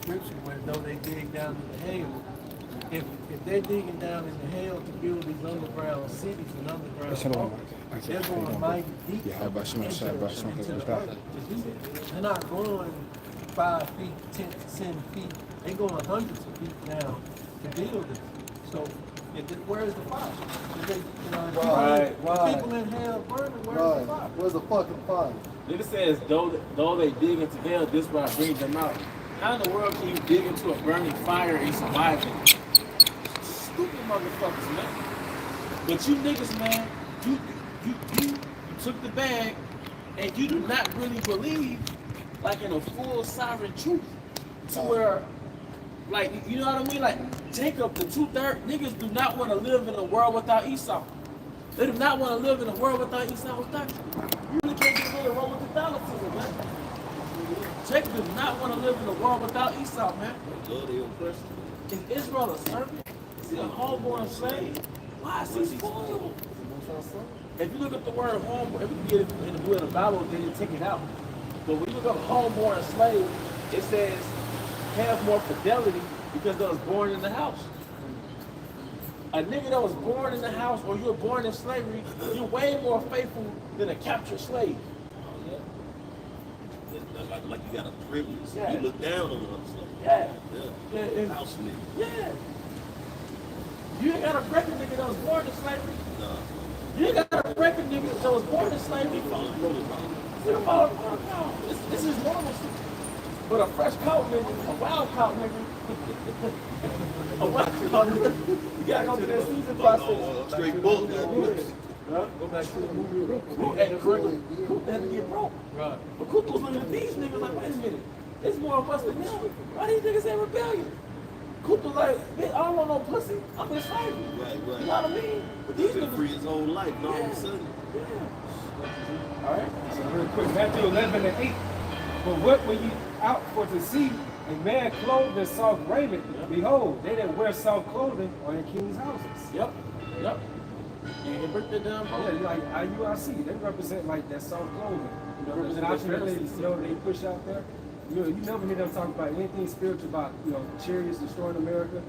scripture where though they dig down into hell, if they're digging down into hell to build these underground cities and underground bunkers, they're going mighty deep into the earth. They're not going 5 feet, 10 feet. They're going hundreds of feet down to build it. So where's the fire? People in hell burning, where's the fire? Where's the fucking fire? Then it says, though they dig into hell, this will I bring them out. How in the world can you dig into a burning fire and survive it? Stupid motherfuckers, man. But you niggas, man, you took the bag and you do not really believe like in a full sovereign truth. To where, like, you know what I mean? Like, Jacob, the 2/3 niggas do not want to live in a world without Esau. They do not want to live in a world without Esau's doctrine. You really can't get rid of Roman Catholicism, man. Jacob does not want to live in a world without Esau, man. Is Israel a servant? Is he a homeborn slave? Why is he spoiled? If you look at the word homeborn, if you get it in the Blue of the Bible, they didn't take it out. But when you look up homeborn slave, it says have more fidelity because they was born in the house. A nigga that was born in the house or you were born in slavery, you're way more faithful than a captured slave. Like you got a privilege. Yeah. You look down on them. Yeah. House nigga. Yeah. You ain't got to break a nigga that was born in slavery. No. You ain't got to break a nigga that was born in slavery. This is normalcy. But a fresh cow nigga, a wild cow nigga, a wild cow nigga, you gotta go through that season process. Straight bull. Huh? Go back to the movie. Who had to get broke? Right. But Kutu was looking at these niggas like, wait a minute, there's more of us than them. Why these niggas ain't rebellion? Kutu like, bitch, I don't want no pussy. I'm in slavery. Right. You know what I mean? But these niggas free his whole life, all of a sudden. Yeah. All right. So real quick, Matthew 11:8. But what were you out for to see? A man clothed in soft raiment. Behold, they that wear soft clothing are in kings' houses. Yep. You can break that down, bro. Yeah, like IUIC, they represent like that soft clothing. You know, Represent doctrine the that they push out there. You never hear them talk about anything spiritual about, chariots destroying America,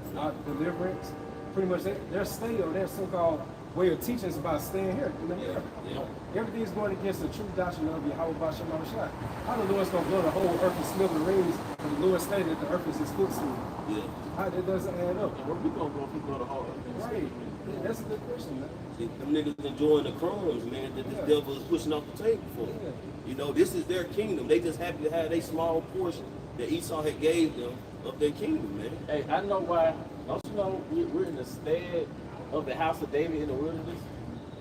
deliverance. Pretty much their state or their so-called way of teaching is about staying here in America. Everything's going against the true doctrine of YAHAWASHI IS. How the Lord's going to blow the whole earth and smithereens and the Lord stated that the earth is his footstool? Yeah. How that doesn't add up? Where we gonna go if we go to hall? Right. Yeah, that's a good question, man. See, them niggas enjoying the crumbs, man, that this devil is pushing off the table for them. You know, this is their kingdom. They just happy to have a small portion that Esau had gave them of their kingdom, man. Hey, I know why. Don't you know we're in the stead of the house of David in the wilderness?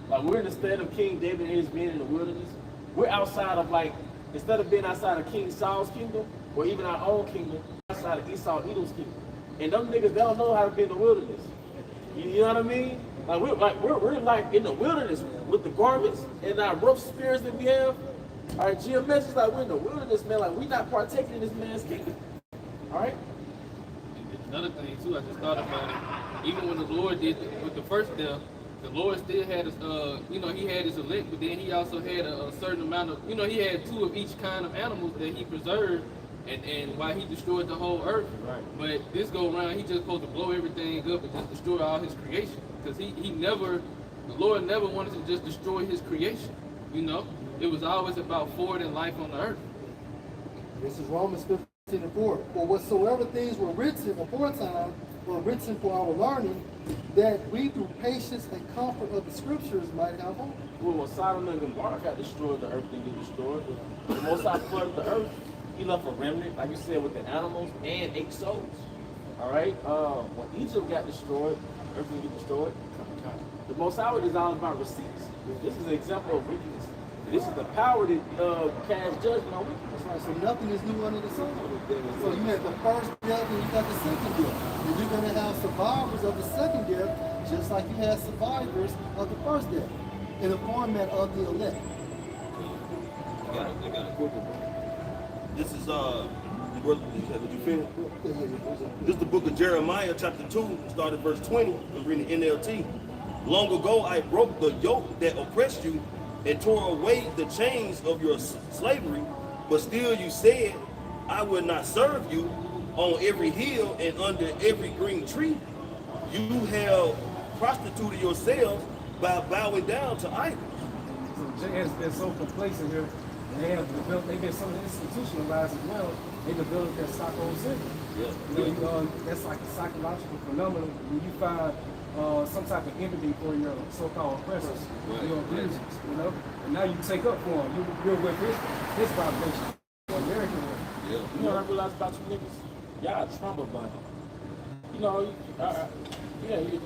Like, we're in the stead of King David and his men in the wilderness. We're outside of, like, instead of being outside of King Saul's kingdom or even our own kingdom, outside of Esau Edom's kingdom. And them niggas, they don't know how to be in the wilderness. You know what I mean? Like we're like in the wilderness with the garments and our rough spirits that we have. All right, GMS is like we're in the wilderness, man. Like we not partaking in this man's kingdom. All right. Another thing too, I just thought about it. Even when the Lord did with the first death, the Lord still had his, he had his elect, but then he also had a certain amount of, he had 2 of each kind of animals that he preserved, and why he destroyed the whole earth. Right. But this go around, he just supposed to blow everything up and just destroy all his creation, because the Lord never wanted to just destroy his creation. It was always about forwarding life on the earth. This is Romans 15:4. For whatsoever things were written aforetime were written for our learning, that we through patience and comfort of the scriptures might have hope. well, when Sodom and Gomorrah got destroyed, the earth didn't get destroyed. The Most High flooded the earth. He left a remnant, like you said, with the animals and 8 souls. All right. When Egypt got destroyed, the earth didn't get destroyed. The Most High is all about receipts. This is an example of wickedness. This is the power that casts judgment on wickedness. That's right. So nothing is new under the sun. So you had the first death and you got the second death. And you're going to have survivors of the second death, just like you had survivors of the first death, in the format of the elect. I got a quick one. This is did you finish? This is the book of Jeremiah, chapter 2, started verse 20. I'm reading the NLT. Long ago I broke the yoke that oppressed you and tore away the chains of your slavery, but still you said, I will not serve you. on every hill and under every green tree, you have prostituted yourselves by bowing down to idols. So JS been so complacent here, and they've been so institutionalized as well. They developed their Stockholm syndrome. Yeah. That's like a psychological phenomenon when you find some type of empathy for your so-called oppressors, your abusers, and now you take up for them. You're with his vibration, the American way. You know what I realized about you niggas? Y'all a trauma bunny. You know,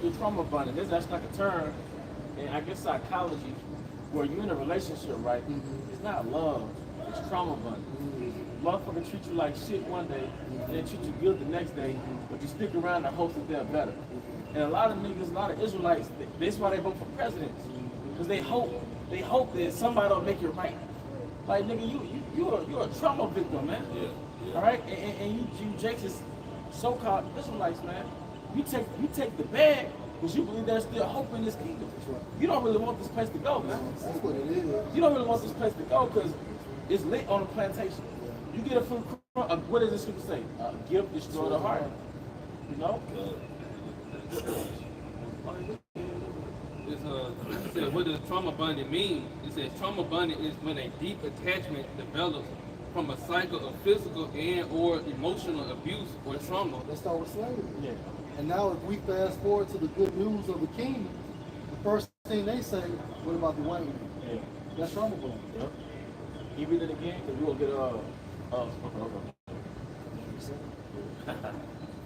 you're trauma bunny. That's like a term in, I guess, psychology, where you're in a relationship, right? It's not love, it's trauma bunny. Motherfucker treat you like shit one day, and then treat you good the next day, but you stick around in hopes that they're better. And a lot of niggas, a lot of Israelites, that's why they vote for presidents, because they hope that somebody will make it right. Like, nigga, you're a trauma victim, man. All right, and you Jakes is so-called Israelites, man. You take the bag because you believe there's still hope in this kingdom. You don't really want this place to go, man. That's what it is. You don't really want this place to go because it's lit on a plantation. You get a fruit, what does the scripture say? Guilt destroy the heart. You know? It said, what does trauma bonding mean? It says trauma bonding is when a deep attachment develops from a cycle of physical and or emotional abuse or trauma. Let's start with slavery. Yeah. And now if we fast forward to the good news of the kingdom, the first thing they say, what about the white man? Yeah. That's trauma bonding. Yep. You read it again, because we'll get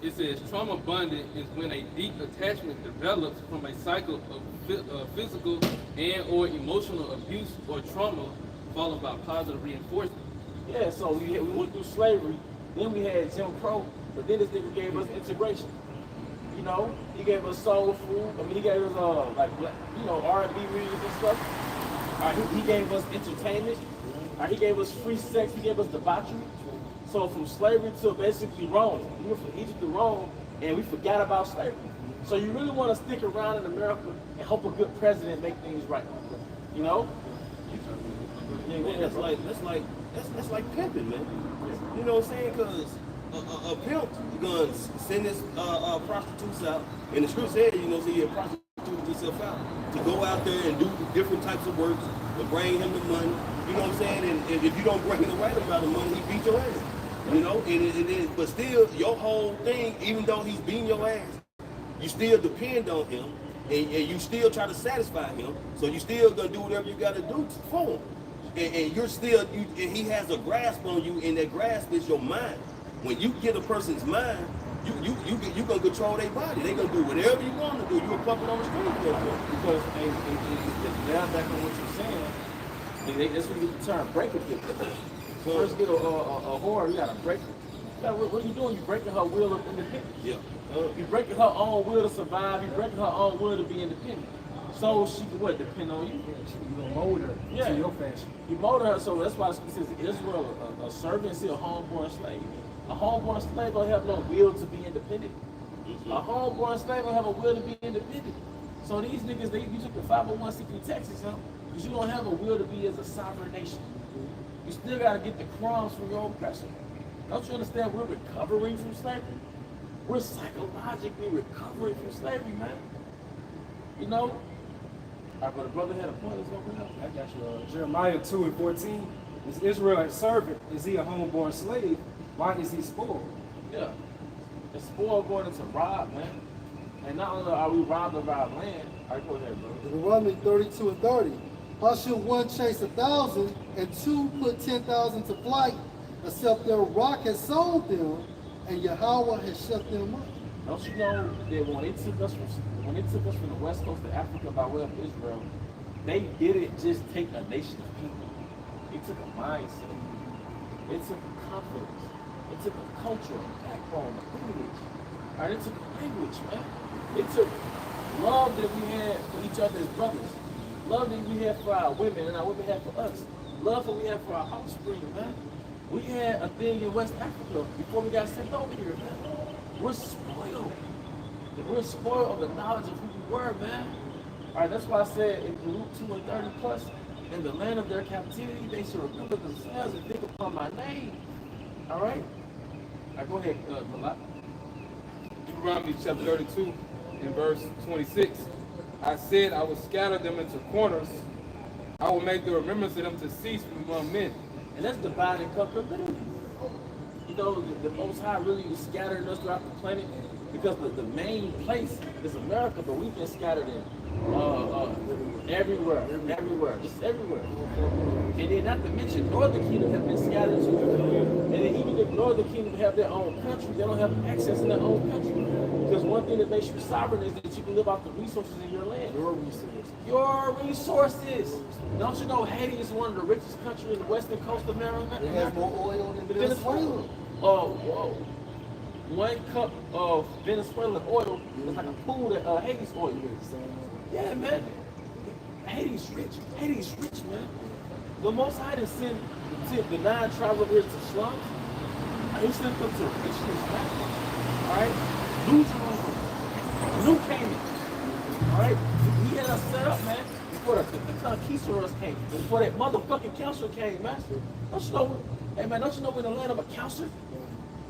It says trauma bonding is when a deep attachment develops from a cycle of physical and or emotional abuse or trauma followed by positive reinforcement. Yeah, so we went through slavery, then we had Jim Crow, but then this nigga gave us integration. You know, he gave us soul food. I mean, he gave us like, you know, R&B music and stuff. He gave us entertainment. He gave us free sex. He gave us debauchery. So from slavery to basically Rome, we went from Egypt to Rome, and we forgot about slavery. So you really want to stick around in America and hope a good president make things right. You know? Man, that's like pimping, man. You know what I'm saying? Because a pimp gonna send his prostitutes out, and the script said, you know, so you prostitute yourself out to go out there and do different types of work to bring him the money. You know what I'm saying? And if you don't bring the right amount of money, he beat your ass. You know, but still, your whole thing, even though he's beating your ass, you still depend on him, and you still try to satisfy him. So you still gonna do whatever you gotta do for him. And you're still, and he has a grasp on you, and that grasp is your mind. When you get a person's mind, you gonna control their body. They gonna do whatever you want to do. You're a puppet on the street. Because now back on what you're saying, that's when you get the term breaker victim. First get a whore, you gotta break her. What are you doing? You're breaking her will of independence. Yeah. You're breaking her own will to survive. You're breaking her own will to be independent. So she can what? Depend on you. You gonna mold her to your fashion. You mold her, so that's why it says Israel, a servant is still a homeborn slave. A homeborn slave don't have no will to be independent. A homeborn slave don't have a will to be independent. So these niggas, you took the 501c3 taxes, huh? Because you don't have a will to be as a sovereign nation. You still gotta get the crumbs from your oppressor. Don't you understand? We're recovering from slavery. We're psychologically recovering from slavery, man. You know? All right, but the brother had a point. Let's go bring up. I got you. Jeremiah 2:14. Is Israel a servant? Is he a homeborn slave? Why is he spoiled? Yeah. It's spoiled going into rob, man. And not only are we robbed of our land, all right, go ahead, bro. Deuteronomy 32:30. How should one chase 1,000 and two put 10,000 to flight, except their rock has sold them and Yahweh has shut them up? Don't you know that when they took us from the west coast of Africa by way of Israel, they didn't just take a nation of people. They took a mindset. They took a confidence. They took a culture, a backbone, a lineage. All right, they took a language, man. They took love that we had for each other as brothers. Love that we had for our women and our women had for us. Love that we had for our offspring, man. We had a thing in West Africa before we got sent over here, man. We're spoiled. We're spoiled of the knowledge of who we were, man. All right, that's why I said in Luke 2:30 plus, in the land of their captivity, they should remember themselves and think upon my name. All right? Go ahead, Malak. Deuteronomy chapter 32 and verse 26. I said I will scatter them into corners. I will make the remembrance of them to cease from among men. And that's divine and comfortability. You know, the Most High really is scattering us throughout the planet because the main place is America, but we've been scattered in everywhere, just everywhere. And then not to mention, Northern Kingdom have been scattered too. And then even if Northern Kingdom have their own country, they don't have access in their own country. Because one thing that makes you sovereign is that you can live off the resources in your land. Your resources. Don't you know Haiti is one of the richest countries in the western coast of America? It has more oil than Venezuela. Whoa. 1 cup of Venezuelan oil is like a pool that Haiti's oil is. Yeah, man. Haiti's rich. Haiti's rich, man. The Most High didn't send the 9 travelers to slums. He sent them to richness, man. All right? New Jerusalem. New Canaan. All right? He had us set up, man, before the conquistadors came. Before that motherfucking counselor came, man. Don't you know? Hey, man, don't you know we're in the land of a counselor?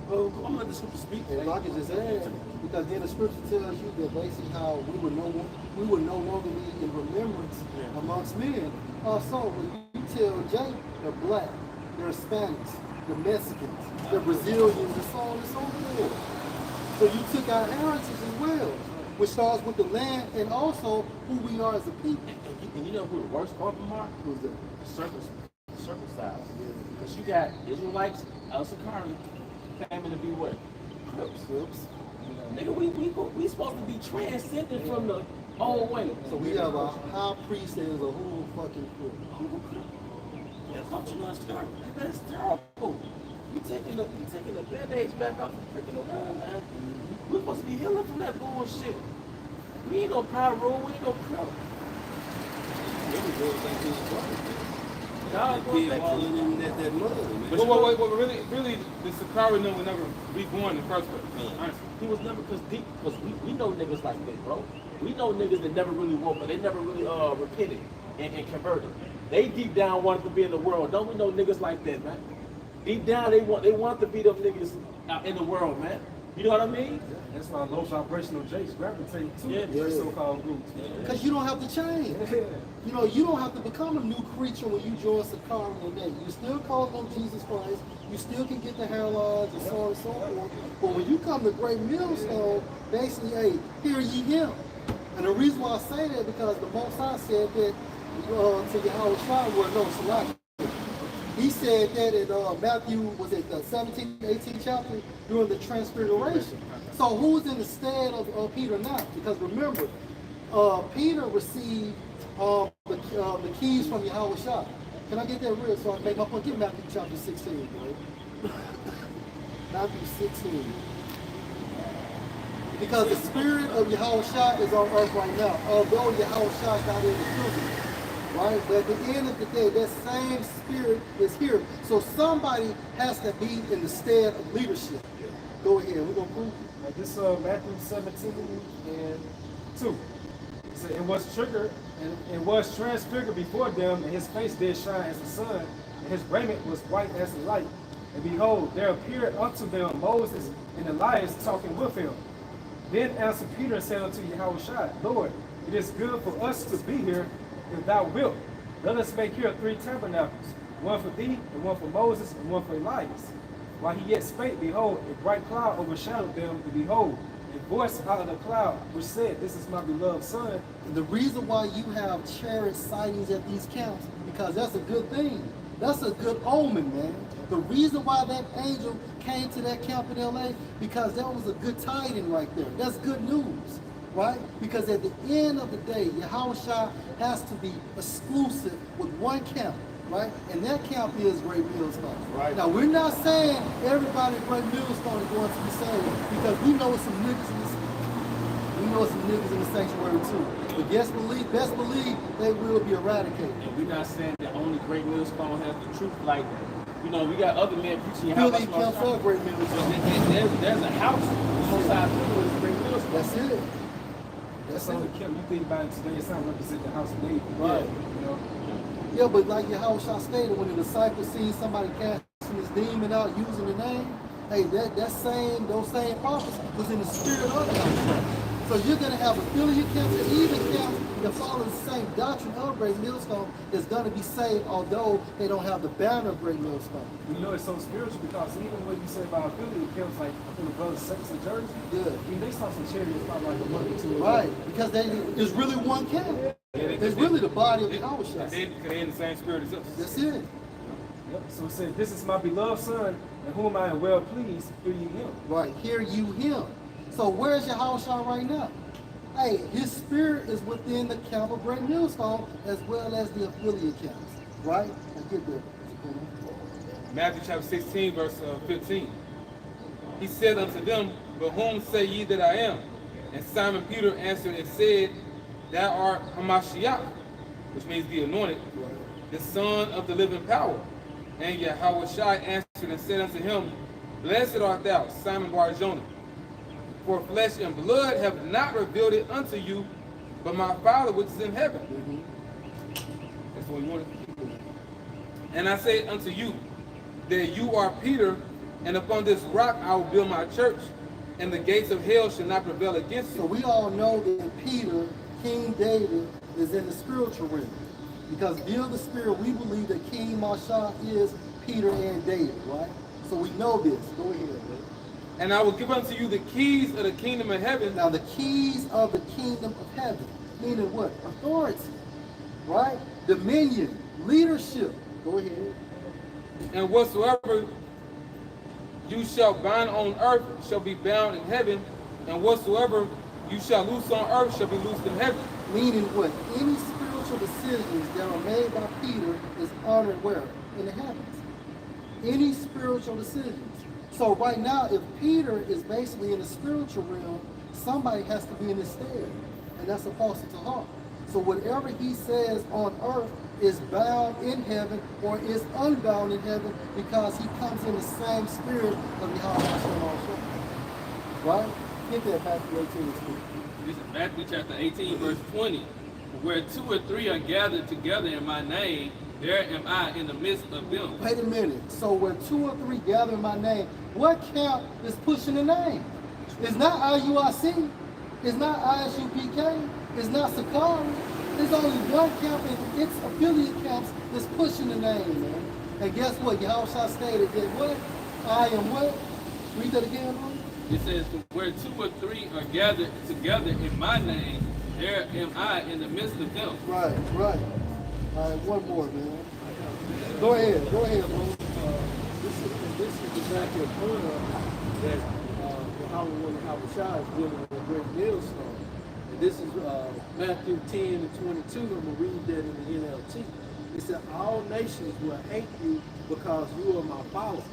Well, I'm gonna let the scripture speak. And like it just said, because then the scripture tells you that basically how we would no longer be in remembrance amongst men. So when you tell Jake they're black, they're Hispanics, they're Mexicans, they're Brazilians, and so on and so forth. So you took our heritage as well, which starts with the land and also who we are as a people. And you know who the worst part of them are? Who's the circumcised? Because you got Israelites, Al-Sakari, famine to be what? Crips. Nigga, we supposed to be transcended from the old way. So we have a high priest that is a whole fucking crip. Don't you know it's terrible? That's terrible. You taking the band-aids back off the freaking around, man. We're supposed to be healing from that bullshit. We ain't no power rule, we ain't no crip. God goes back to that mother. But really, the Sakari was never reborn in the first place. Honestly. He was never, because we know niggas like that, bro. We know niggas that never really woke up. They never really repented and converted. They deep down wanted to be in the world. Don't we know niggas like that, man? Deep down, they want to be them niggas out in the world, man. You know what I mean? That's why low vibrational Jakes gravitate to their so-called groups. Because you don't have to change. You know, you don't have to become a new creature when you join Sakari and that. You still call on Jesus Christ. You still can get the hairlines and so on and so forth. But when you come to Great Millstone, basically, hey, hear ye him. And the reason why I say that because the Most High said that to YAHAWASHI, well, no, Salaki. He said that in Matthew, was it the 17th, 18th chapter, during the Transfiguration. So who's in the stead of Peter now? Because remember, Peter received the keys from YAHAWASHI. Can I get that real so I can make my point? Get Matthew chapter 16, right? Matthew 16. Because the spirit of YAHAWASHI is on earth right now, although YAHAWASHI got in the prison. Right? But at the end of the day, that same spirit is here. So somebody has to be in the stead of leadership. Go ahead, we're going to prove it. Like this Matthew 17 and 2. It said, it was transfigured before them, and his face did shine as the sun, and his raiment was white as the light. And behold, there appeared unto them Moses and Elias talking with him. Then answered Peter and said unto YAHAWASHI, Lord, it is good for us to be here. If thou wilt, let us make here 3 tabernacles, one for thee, and one for Moses, and one for Elias. While he yet spake, behold, a bright cloud overshadowed them, and behold, a voice out of the cloud, which said, This is my beloved son. And the reason why you have chariot sightings at these camps, because that's a good thing. That's a good omen, man. The reason why that angel came to that camp in LA, because that was a good tiding right there. That's good news. Right? Because at the end of the day, YAHAWASHI has to be exclusive with one camp, right? And that camp is Great Millstone. Right. Now, we're not saying everybody at Great Millstone is going to be saved, because we know some niggas in this. We know some niggas in the sanctuary too. But best believe they will be eradicated. And we're not saying that only Great Millstone has the truth. Like, you know, we got other men preaching how these camps are Great Millstone. There's a house outside of Great Millstone. That's it. That's on the camp. You think about it today, it's not represent the house of David. Right. You know? Yeah, but like YAHAWASHI stated, when the disciples seen somebody casting this demon out using the name, hey, those same prophets was in the spirit of the Yahawashi. So you're going to have affiliate camps and even camps that follow the same doctrine of Great Millstone is going to be saved, although they don't have the banner of Great Millstone. You know, it's so spiritual because even what you say about affiliate camps, like I think the brother Sex and Jersey, Yeah. I mean, they saw some chariots probably like a month or two ago. Right, because it's really one camp. It's really the body of the Yahawashi. They're in the same spirit as us. That's it. Yep. So it said, this is my beloved son, and whom I am well pleased, hear ye him. Right, hear you him. So where's Yahawashi right now? Hey, his spirit is within the camp of Great Millstone as well as the affiliate camps. Right? I get that. Matthew chapter 16, verse 15. He said unto them, but whom say ye that I am? And Simon Peter answered and said, thou art Hamashiach, which means the anointed, the Son of the living power. And Yahawashi answered and said unto him, blessed art thou, Simon Bar-Jonah, for flesh and blood have not revealed it unto you, but my Father which is in heaven. That's what we wanted. And I say unto you, that you are Peter, and upon this rock I will build my church, and the gates of hell shall not prevail against it. So we all know that Peter, King David, is in the spiritual realm. Because via the spirit, we believe that King Masha is Peter and David, right? So we know this. Go ahead, man. And I will give unto you the keys of the kingdom of heaven. Now the keys of the kingdom of heaven, meaning what? Authority, right? Dominion, leadership. Go ahead. And whatsoever you shall bind on earth shall be bound in heaven, and whatsoever you shall loose on earth shall be loosed in heaven. Meaning what? Any spiritual decisions that are made by Peter is honored where? In the heavens. Any spiritual decisions. So right now, if Peter is basically in the spiritual realm, somebody has to be in his stead, and that's Apostle Tahar. So whatever he says on earth is bound in heaven or is unbound in heaven because he comes in the same spirit of Yahawashi. Right? Get that Matthew 18. This is Matthew chapter 18, verse 20. Where 2 or 3 are gathered together in my name, there am I in the midst of them. Wait a minute. So where 2 or 3 gather in my name, what camp is pushing the name? It's not IUIC. It's not ISUPK. It's not Sakari. There's only one camp and its affiliate camps that's pushing the name, man. And guess what? Yahawashi stated that what? I am what? Read that again, bro. It says, where 2 or 3 are gathered together in my name, there am I in the midst of them. Right, right. All right, one more, man. Go ahead, bro. This is exactly a point of that Yahawashi is dealing with a great millstone. And this is Matthew 10 and 22. I'm going to read that in the NLT. It said, all nations will hate you because you are my followers.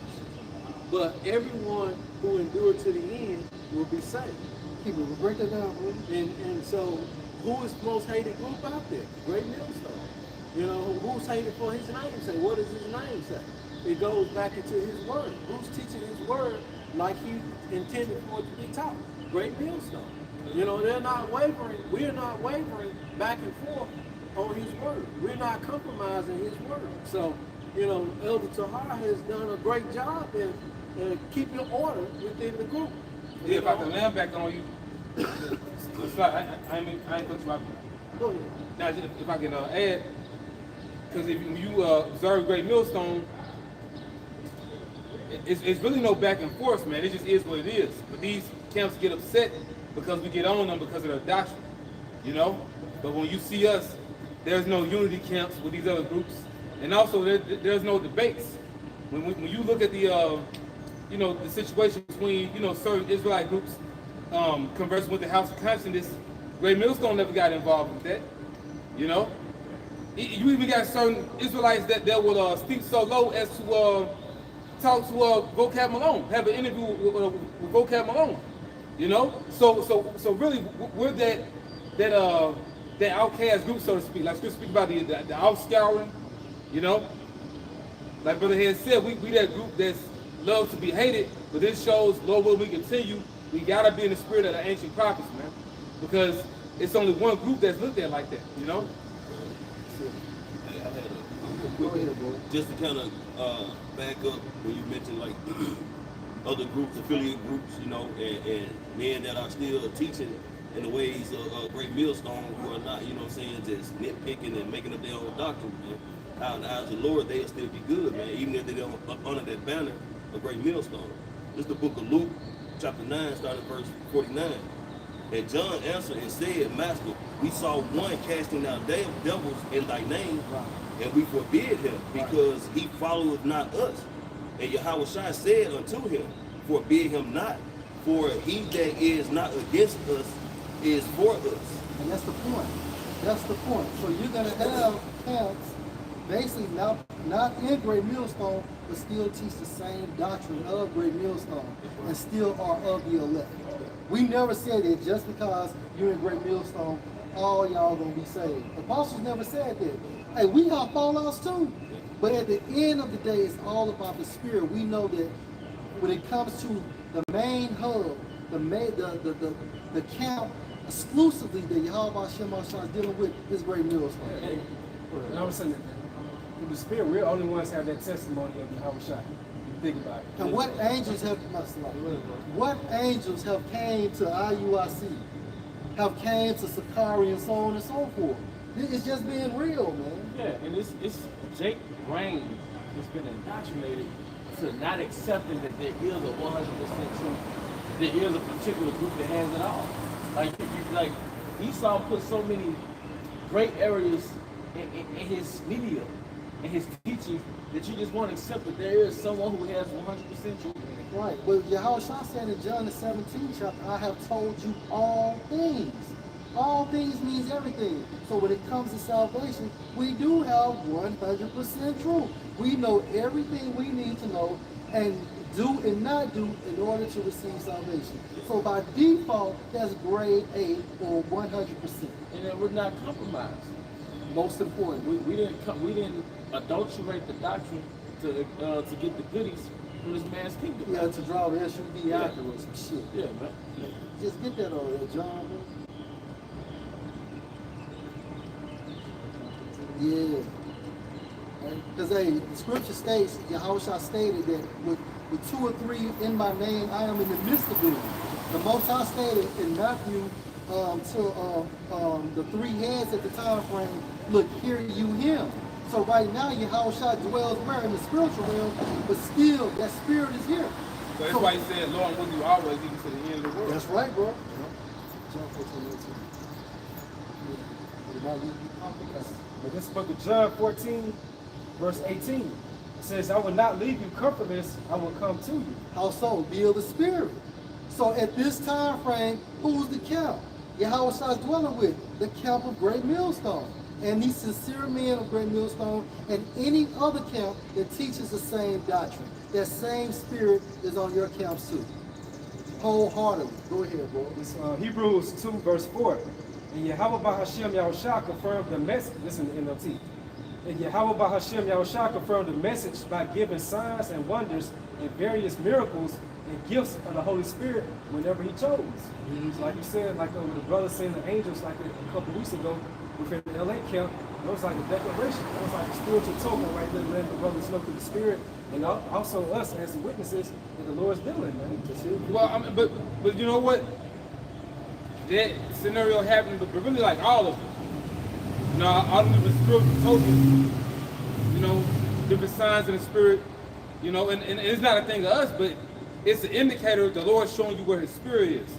But everyone who endured to the end will be saved. Keep it, break that down, bro. And so, who is the most hated group out there? Great millstone. You know, who's hated for his name say? What does his name say? It goes back into his word. Who's teaching his word like he intended for it to be taught? Great millstone. You know, they're not wavering. We're not wavering back and forth on his word. We're not compromising his word. So, you know, Elder Tahar has done a great job in keeping order within the group. Yeah, if I can land back on you, it's like, I ain't put you out. Go ahead. Now, if I can add, because if you observe Great Millstone, it's really no back and forth, man. It just is what it is. But these camps get upset because we get on them because of their doctrine, you know? But when you see us, there's no unity camps with these other groups. And also, there's no debates. When you look at the, you know, the situation between, you know, certain Israelite groups conversing with the House of Conscience, Great Millstone never got involved with that, you know? You even got certain Israelites that will speak so low as to talk to Vocab Malone, have an interview with Vocab Malone, you know? So really, we're that outcast group, so to speak. Like, speak about the outscouring, you know? Like Brother Head said, we that group that's love to be hated, but this shows, Lord will we continue, we gotta be in the spirit of the ancient prophets, man. Because it's only one group that's looked at like that, you know? I had a quick, just to kind of back up when you mentioned like other groups, affiliate groups, you know, and men that are still teaching in the ways of Great Millstone, who are not, you know what I'm saying, just nitpicking and making up their own doctrine, man. Out in the eyes of the Lord, they'll still be good, man, even if they don't honor that banner of Great Millstone. This is the book of Luke, chapter 9, starting verse 49. And John answered and said, Master, we saw one casting out devils in thy name, and we forbid him, because he followeth not us. And Yahawashi said unto him, forbid him not, for he that is not against us is for us. And that's the point. That's the point. So you're going to have camps basically not in Great Millstone, but still teach the same doctrine of Great Millstone and still are of the elect. We never said that just because you're in Great Millstone, all y'all gonna be saved. The apostles never said that. Hey, we have fallouts too. But at the end of the day, it's all about the spirit. We know that when it comes to the main hub, the camp exclusively that Yahawashi is dealing with is Great Millstone. And I was saying that in the spirit, we're the only ones that have that testimony of Yahawashi. Think about it. And what angels have came to IUIC, have came to Sakari and so on and so forth. It's just being real, man. Yeah, and it's Jake Brain has been indoctrinated to not accepting that there is a 100% truth. There is a particular group that has it all. Like Esau put so many great areas in his media, in his teachings, that you just won't accept that there is someone who has 100% truth. Right. But Yahawashi said in John the 17th chapter, I have told you all things. All things means everything. So when it comes to salvation, we do have 100% truth. We know everything we need to know and do and not do in order to receive salvation. So by default, that's grade A or 100%. And then we're not compromised. Most important. We didn't adulterate the doctrine to get the goodies from this man's kingdom. Yeah, to draw the SUV after or some shit. Yeah, man. Just get that over there, John. Yeah. Because hey, the scripture states, Yahawashi stated that with 2 or 3 in my name, I am in the midst of them. The Most High stated in Matthew to the 3 heads at the time frame, look, hear you him. So right now, Yahawashi dwells where? In the spiritual realm, but still, that spirit is here. So that's why he said, Lord, with you always, even to the end of the world. That's right, bro. John 14:18. But this book of John 14, verse 18, it says, I will not leave you comfortless, I will come to you. How so? Build the spirit. So at this time frame, who's the camp? Yahawashi is dwelling with the camp of Great Millstone. And these sincere men of Great Millstone and any other camp that teaches the same doctrine. That same spirit is on your camps too. Wholeheartedly. Go ahead, bro. It's Hebrews 2, verse 4. And Yahawashi confirmed the message. Listen to NLT. And Yahawashi confirmed the message by giving signs and wonders and various miracles and gifts of the Holy Spirit whenever he chose. Like you said, like the brother saying the angels, like a couple weeks ago, within the LA camp, it was like a declaration. It was like a spiritual token right there, letting the brothers know through the Spirit, and also us as the witnesses that the Lord's dealing, man. Well, I mean, but you know what? That scenario happened, but really like all of them. You know, all of the spiritual tokens, you know, different signs in the spirit, you know, and it's not a thing of us, but it's an indicator of the Lord showing you where his spirit is.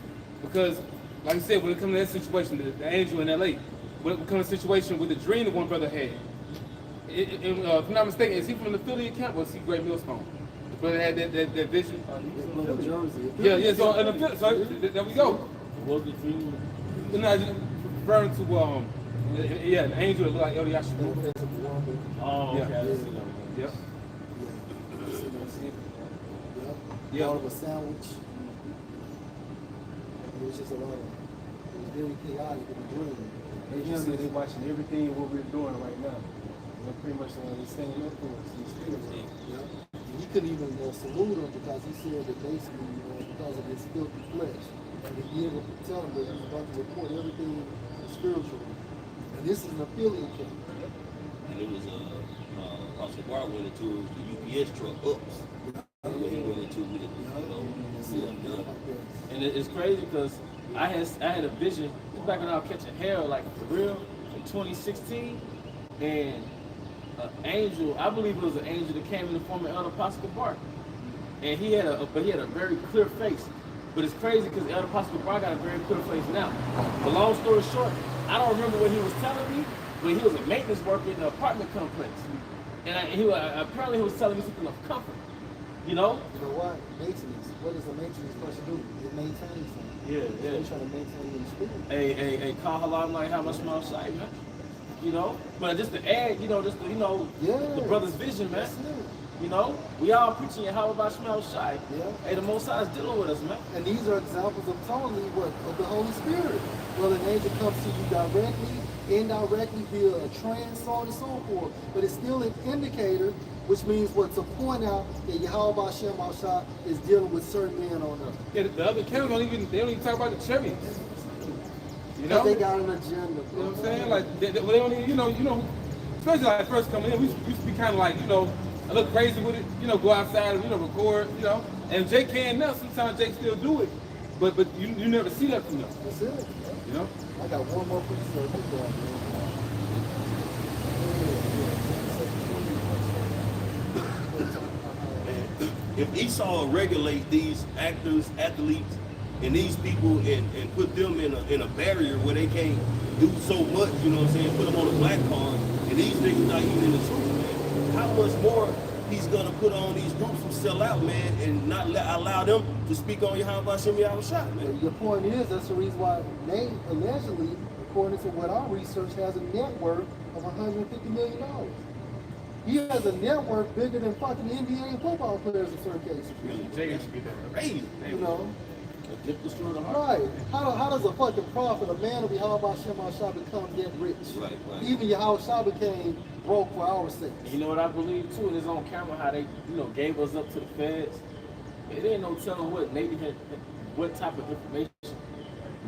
Because, like I said, when it comes to that situation, the angel in LA, when it comes to the situation with the dream that one brother had, if I'm not mistaken, is he from the affiliate camp or is he Great Millstone? The brother had that vision. Yeah, so there we go. What was the dream? No, referring to the angel that looked like Eliashib. Oh, okay. Yeah. Yeah. All of a sandwich. It was just a lot of, it was very chaotic in the dream. They just said they're watching everything what we're doing right now. They're pretty much standing up for us. Yeah. And he couldn't even salute him because he said that basically because of his filthy flesh. And to be able to tell him that he's about to report everything spiritually. And this is an affiliate camp. And it was Apostle Bar went into the UPS truck ups. When he went into with it, you know, And it's crazy because I had a vision back when I was catching hell, like for real, in 2016, and an angel, I believe it was an angel that came in the form of Elder Pascal Bark, and he had a very clear face. But it's crazy because Elder Pascal Bark got a very clear face now. But long story short, I don't remember what he was telling me, but he was a maintenance worker in the apartment complex, and apparently he was telling me something of comfort. You know? You know what? Maintenance. What does a maintenance person do? It maintains something. Yeah. They're trying to maintain your spirit. A call halal like how much small sight, man. You know? But just to add, you know, the brother's vision, man. You know? We all preaching YAHAWASHI smell sight. Yeah. Hey, the Most High is dealing with us, man. And these are examples of totally what? Of the Holy Spirit. Well, an angel comes to you directly, indirectly, via a trance, so on and so forth. But it's still an indicator, which means what? To point out that YAHAWASHI is dealing with certain men on earth. Yeah, the other camps don't even talk about the cherries. You Because know? they got an agenda. You know what I'm saying? Like they don't even, you know, especially like first coming in, we used to be kind of like, you know, a little crazy with it, you know, go outside and, you know, record, you know. And Jake can now, sometimes Jake still do it, but you never see that from them. That's it. You know? I got one more piece of If Esau regulate these actors, athletes, and these people and put them in a barrier where they can't do so much, you know what I'm saying, put them on a black card, and these niggas not even in the truth, man, how much more he's gonna put on these groups who sell out, man, and not allow them to speak on YAHAWASHI, man? Your point is, that's the reason why they allegedly, according to what our research, has a net worth of $150 million. He has a network bigger than fucking NBA and football players in certain cases. Jay should be there. Crazy. You know? Right. How does a fucking prophet, a man of YAHAWASHI, become that rich? Right. Even YAHAWASHI became broke for our sake. You know what I believe too? It is on camera how they, you know, gave us up to the feds. It ain't no telling what type of information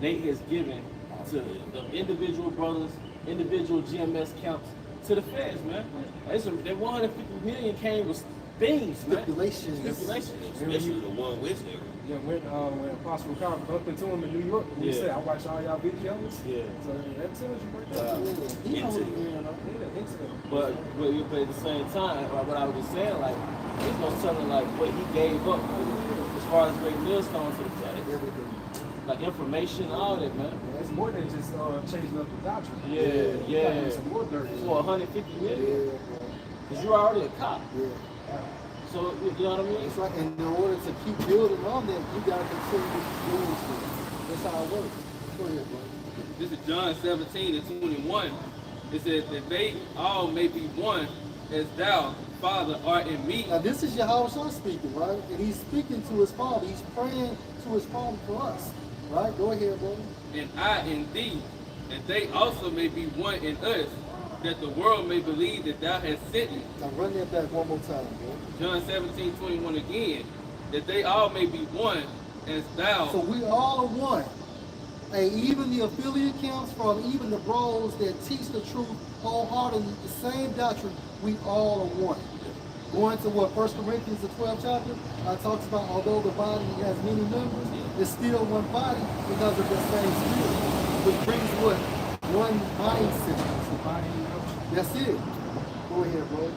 Nate has given to the individual brothers, individual GMS counts, to the feds, man. That 150 million came with things, man. Stipulations. Especially the one with nigga. Yeah, when Apostle Carl bumped into him in New York, and he said, I watch all y'all videos. Yeah. So that tells you right there. But at the same time, what I was just saying, like, there's no telling like what he gave up as far as great millstones to the feds. Like information, all that, man. Yeah, it's more than just changing up the doctrine. Yeah. Some more dirt. For 150 million. Because you're already a cop. Yeah. So, you know what I mean? It's like, and in order to keep building on that, you got to continue doing shit. That's how it works. Go ahead, bro. This is John 17:21. It says that they all may be one as thou, Father, art in me. Now this is YAHAWASHI speaking, right? And he's speaking to his Father. He's praying to his Father for us. Right? Go ahead, brother. And I in thee, and they also may be one in us, that the world may believe that thou hast sent me. Now run that back one more time, bro. John 17:21 again, that they all may be one as thou. So we all are one. And even the affiliate camps from even the bros that teach the truth wholeheartedly, the same doctrine, we all are one. Going to what, 1 Corinthians, the 12th chapter, talks about although the body has many members, it's still one body because of the same spirit. Which brings what? One mindset. That's it. Go ahead, bro.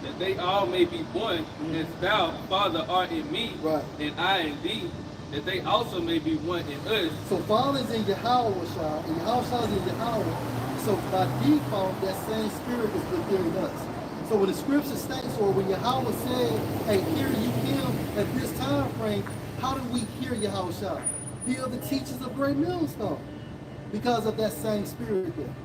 That they all may be one, as thou, Father, art in me, Right. and I in thee, that they also may be one in us. So Father's in YAHAWASHI, and YAHAWASHI is in Yahweh. So by default, that same spirit is within us. So when the scripture states, or when Yahweh said, hey, hear you him at this time frame, how do we hear YAHAWASHI? Via the teachers of Great Millstone. Because of that same spirit there.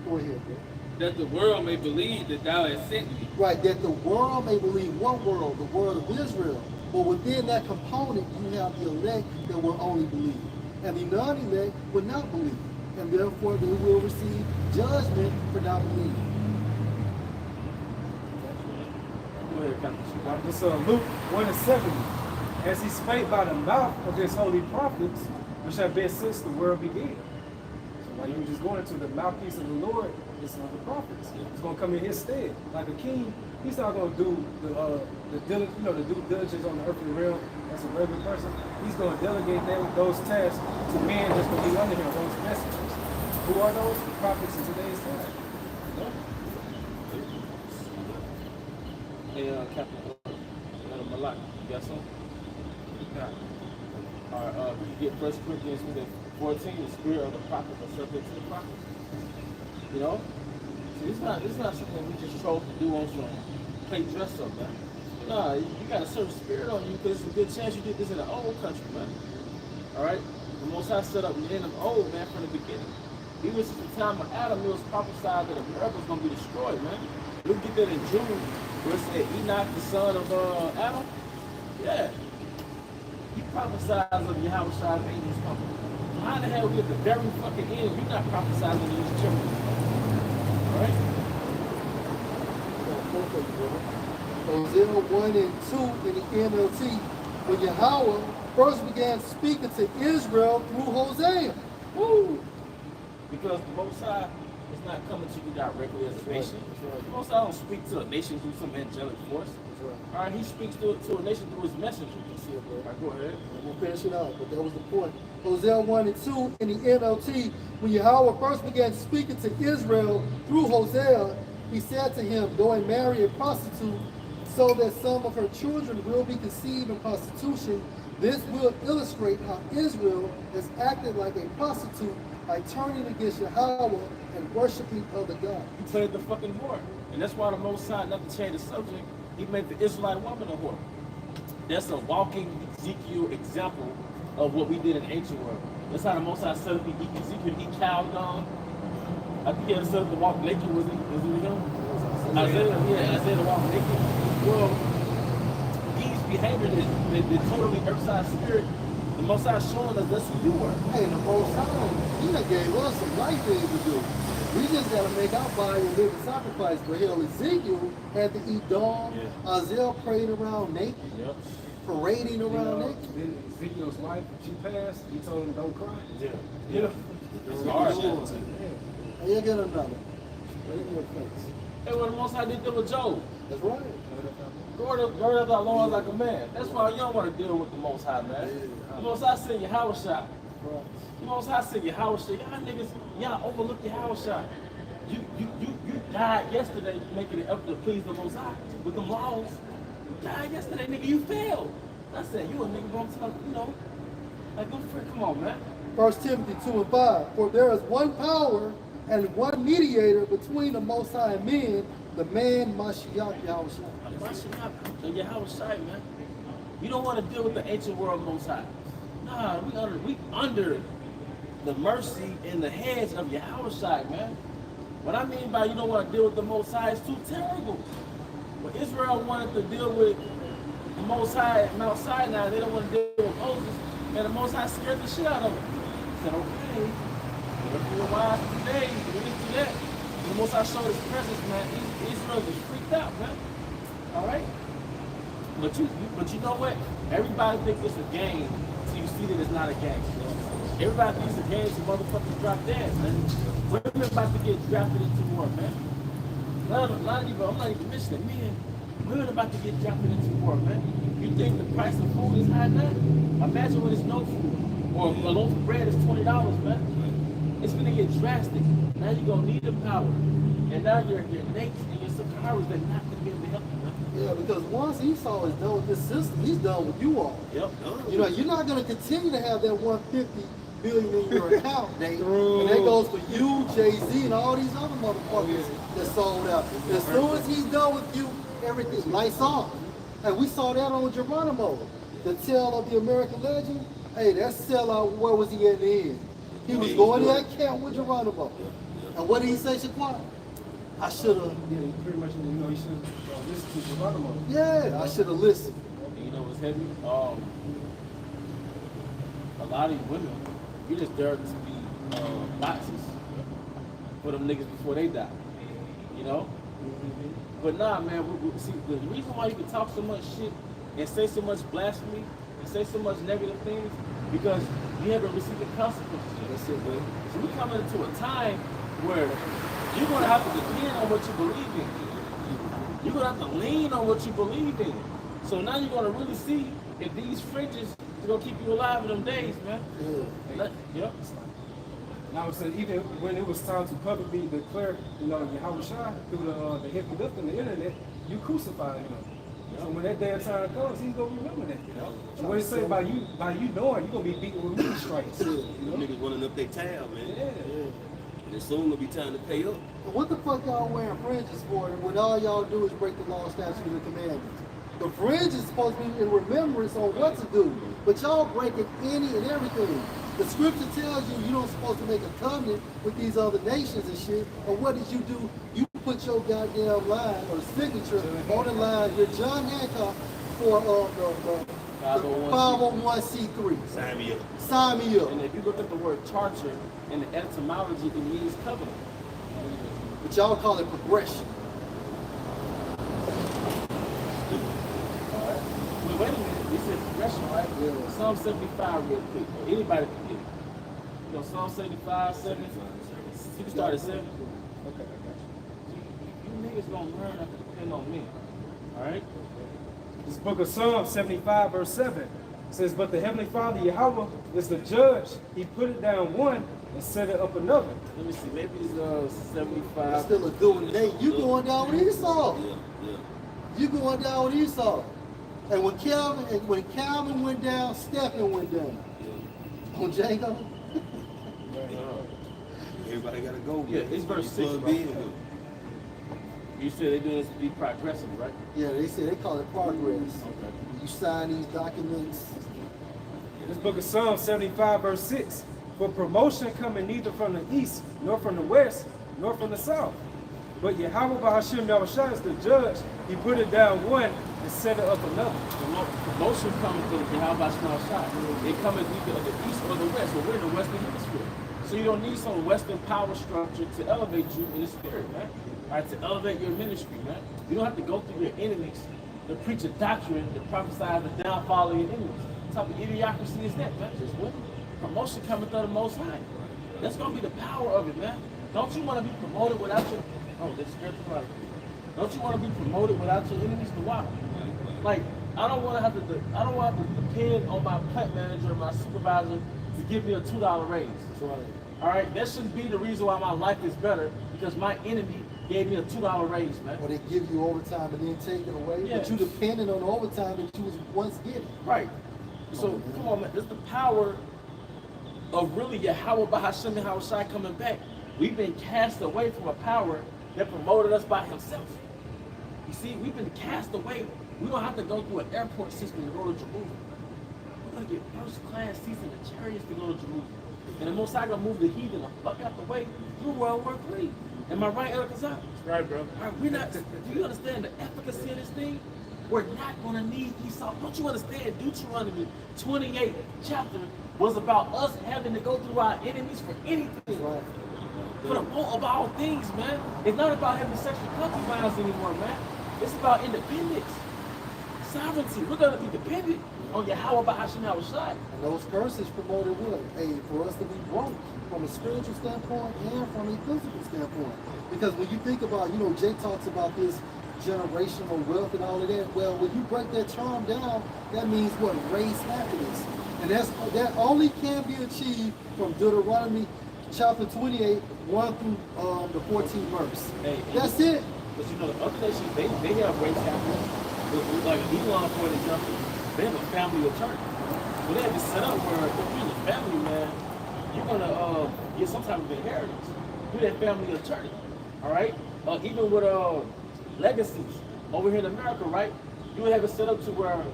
Go ahead, bro. That the world may believe that thou hast sent me. Right, that the world may believe. What world? The world of Israel. But within that component, you have the elect that will only believe. And the non-elect will not believe. And therefore, they will receive judgment for not believing. This is Luke 1:70. As he spake by the mouth of his holy prophets, which have been since the world began. So while you just going into the mouthpiece of the Lord, it's of the prophets. It's going to come in his stead. Like a king He's not going to do the due diligence on the earthly realm as a regular person. He's going to delegate those tasks to men that's going to be under him, those messengers. Who are those? The prophets in today's time. Hey, Captain Malak, you got something? All right, you get 1 Corinthians 14, the spirit of the prophet are subject to the prophet. You know? See, it's not something we just chose to do on some play dress up, man. Nah, you got a certain spirit on you because it's a good chance you did this in the old country, man. All right? The Most High set up the end of old, man, from the beginning. Even since the time of Adam, it was prophesied that America was going to be destroyed, man. We'll get that in June, where it said Enoch, the son of Adam. Yeah. He prophesied of Yahawashi's angels coming. How the hell we at the very fucking end, you're not prophesying to these children? All right? Hosea 1 and 2 in the NLT, when Yahweh first began speaking to Israel through Hosea. Woo! Because the Most High is not coming to you directly as a nation. The Most High don't speak to a nation through some angelic force. All right, he speaks to a nation through his messenger. All right, go ahead. We'll finish it out, but that was the point. Hosea 1 and 2 in the NLT, when Yahweh first began speaking to Israel through Hosea, he said to him, go and marry a prostitute so that some of her children will be conceived in prostitution. This will illustrate how Israel has acted like a prostitute by turning against Yahweh and worshiping other gods. He played the fucking whore. And that's why the Most High, not to change the subject, he made the Israelite woman a whore. That's a walking Ezekiel example of what we did in the ancient world. That's how the Most High said Ezekiel eat cow dung. I think he had said to walk naked, was it him? Isaiah to walk naked. Well, these behaviors that totally earthside spirit, the Most High showing us that's who you were. Hey, the Most High, he done gave us some right things to do. We just got to make our body a living sacrifice. But hell, Ezekiel had to eat dung. Yeah. Isaiah prayed around naked. Yep. Parading around naked. Then Ezekiel's wife, she passed, he told him don't cry. Yeah. You know? It's hard. Hey, you get another. Right in your face. Hey, what the Most High did with Job. That's right. Gird up thy loins like a man. That's why you don't want to deal with the Most High, man. Yeah. The Most High said Yahawashai. Right. The Most High said Yahawashai. Y'all niggas, y'all overlook Yahawashai. You died yesterday making it up to please the Most High with them laws. You died yesterday, nigga. You failed. I said, you a nigga gonna talk, you know. Like, go for it. Come on, man. 1 Timothy 2 and 5. For there is one power and one mediator between the Most High and men, the man Mashiach Yahushua. Mashiach, the Yahushua, man. You don't want to deal with the ancient world Most High. Nah, we under the mercy and the hedge of Yahushua, man. What I mean by you don't want to deal with the Most High is too terrible. When Israel wanted to deal with the Most High at Mount Sinai, they don't want to deal with Moses, and the Most High scared the shit out of them. He said, okay, whatever your wise today, we didn't do that. And the Most High showed his presence, man. Israel was freaked out, man. All right? But you know what? Everybody thinks it's a game until you see that it's not a game. Everybody thinks it's a game so motherfuckers drop dead, man. Women about to get drafted into war, man. I'm not even mentioning, man. Women about to get drafted into war, man. You think the price of food is high now? Imagine when it's no food. Or a loaf of bread is $20, man. It's gonna get drastic. Now you're gonna need the power. And now your Nates and your Sakaras, they're not gonna be able to help you, man. Yeah, because once Esau is done with this system, he's done with you all. Yep. You know, you're not gonna continue to have that 150 billion in your account, Nate. And that goes for you, Jay-Z, and all these other motherfuckers that sold out. As soon as he's done with you, everything lights off. And we saw that on Geronimo, the tale of the American legend. Hey, that sellout, where was he at the end? He was going to that camp with Geronimo. And what did he say, Shaquan? I should have. Yeah, pretty much, you know, he should listen to Geronimo. Yeah, I should have listened. And you know what's heavy? A lot of you women, you just there to be boxes for them niggas before they die. You know? But nah, man, see, the reason why you can talk so much shit and say so much blasphemy and say so much negative things, because you haven't received the consequences. That's it, man. So we coming into a time where you're going to have to depend on what you believe in. You're gonna have to lean on what you believe in. So now you're gonna really see if these fringes is gonna keep you alive in them days, man. Yep. Now I'm saying, even when it was time to publicly declare, YAHAWASHI through the heavy lift on the internet, you crucified him. So when that day of time comes, he's gonna remember that. So when they say by you knowing, you're gonna be beaten with many stripes. Niggas running up their tab, man. Yeah. And it's soon gonna be time to pay up. What the fuck y'all wearing fringes for when all y'all do is break the law, statutes, and commandments? The fringe is supposed to be in remembrance on what to do, but y'all breaking any and everything. The scripture tells you you're not supposed to make a covenant with these other nations and shit. But what did you do? You put your goddamn line or signature on the line with John Hancock for the 501c3. Sign me up. Sign me up. And if you look at the word charter in the etymology, it means covenant. But y'all call it progression. Wait a minute, he said progression, right? Yeah. Psalm 75 real quick. Anybody can get it. Psalm 75, 7. You can start at 7. Okay, I got you. You niggas gonna learn to depend on me. Alright? This book of Psalms 75 verse 7 says, but the Heavenly Father, Yahweh, is the judge. He put it down one and set it up another. Let me see, maybe it's 75. That's still a good one today. You going down with Esau. Yeah. You going down with Esau. And when Calvin went down, Stephen went down. On Jacob. Everybody gotta go. Yeah, it's verse 6. You said they're doing this to be progressive, right? Yeah, they say they call it progress. Okay. You sign these documents. This book of Psalms 75 verse 6. For promotion coming neither from the east, nor from the west, nor from the south. But Yahweh Bahashim Yahushua is the judge. He put it down one and set it up another. Promotion coming from Yahweh Shah. It coming either of the east or the west, but we're in the western hemisphere. So you don't need some western power structure to elevate you in the spirit, man. All right, to elevate your ministry, man. You don't have to go through your enemies to preach a doctrine that prophesies the downfall of your enemies. What type of idiocracy is that, man? Just what? Promotion coming through the Most High. That's gonna be the power of it, man. Don't you want to be promoted without your? Oh, that's scared the crowd. Don't you want to be promoted without your enemies? The why? Like, I don't want to have to depend on my plant manager or my supervisor to give me a $2 raise. Right. All right, that shouldn't be the reason why my life is better because my enemy gave me a $2 raise, man. Or they give you overtime and then take it away. Yeah. But you depending on the overtime that you was once getting. Right. So come on, man. This is the power of really Yahweh Bahashim Yahushua coming back. We've been cast away from a power that promoted us by himself. You see, we've been cast away. We don't have to go through an airport system to go to Jerusalem. We're going to get first class seats in the chariots to go to Jerusalem. And the Most High going to move the heathen the fuck out the way through World War III. Am I right, El Kazak? Right, bro. All right, we're not, do you understand the efficacy of this thing? We're not going to need Esau. Don't you understand? Deuteronomy 28 chapter was about us having to go through our enemies for anything. Right. For the most of all things, man. It's not about having sexual concubines anymore, man. It's about independence, sovereignty. We're going to be dependent on Yahweh Bahashim Yahushua. And those curses promoted what? Hey, for us to be broke from a spiritual standpoint and from a physical standpoint. Because when you think about, Jay talks about this generational wealth and all of that. Well, when you break that term down, that means what? Race happiness. And that only can be achieved from Deuteronomy chapter 28, 1 through the 14th verse. Hey, that's it. But the other nations, they have race happiness. Like Elon, for example, they have a family attorney. But they have it set up where if you're in the family, man, you're gonna get some type of inheritance through that family attorney. All right? Even with legacies over here in America, right? You would have it set up to where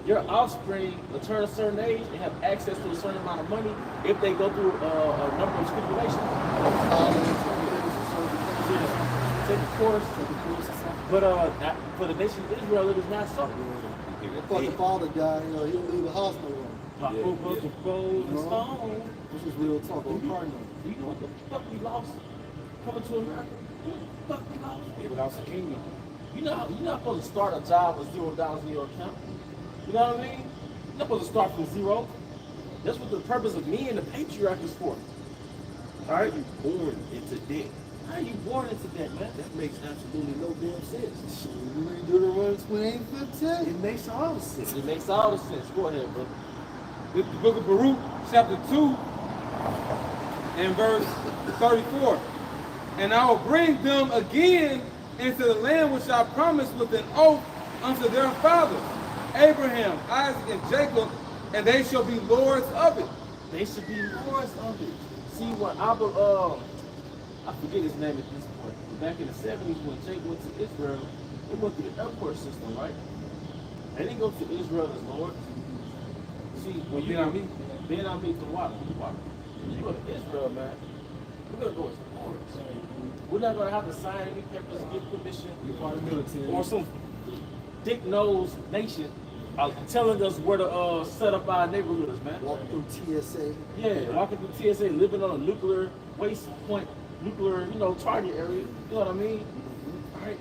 your offspring will turn a certain age and have access to a certain amount of money if they go through a number of stipulations. Take the course. But for the nation of Israel, it is not so. Before the father died, he'll leave the hospital room. This is real talk. Do you know what the fuck we lost coming to America? What the fuck we lost? People lost the kingdom. You're not supposed to start a job with $0 in your account. You know what I mean? You're not supposed to start from zero. That's what the purpose of me and the patriarch is for. All right, you born into debt. How are you born into that, man? That makes absolutely no damn sense. You read Deuteronomy 28:15. It makes all the sense. It makes all the sense. Go ahead, bro. The book of Baruch, chapter 2, and verse 34. And I will bring them again into the land which I promised with an oath unto their fathers, Abraham, Isaac, and Jacob, and they shall be lords of it. They should be lords of it. See, when I forget his name at this point, but back in the 70s when Jacob went to Israel, they went through the airport system, right? They didn't go to Israel as lords. See, when you Ben I meet the water. When you go to Israel, man, we're gonna go as lords. We're not gonna have to sign any papers and get permission or some dick-nosed nation telling us where to set up our neighborhoods, man. Walking through TSA. Yeah, walking through TSA, living on a nuclear waste point, nuclear, target area. You know what I mean? All right.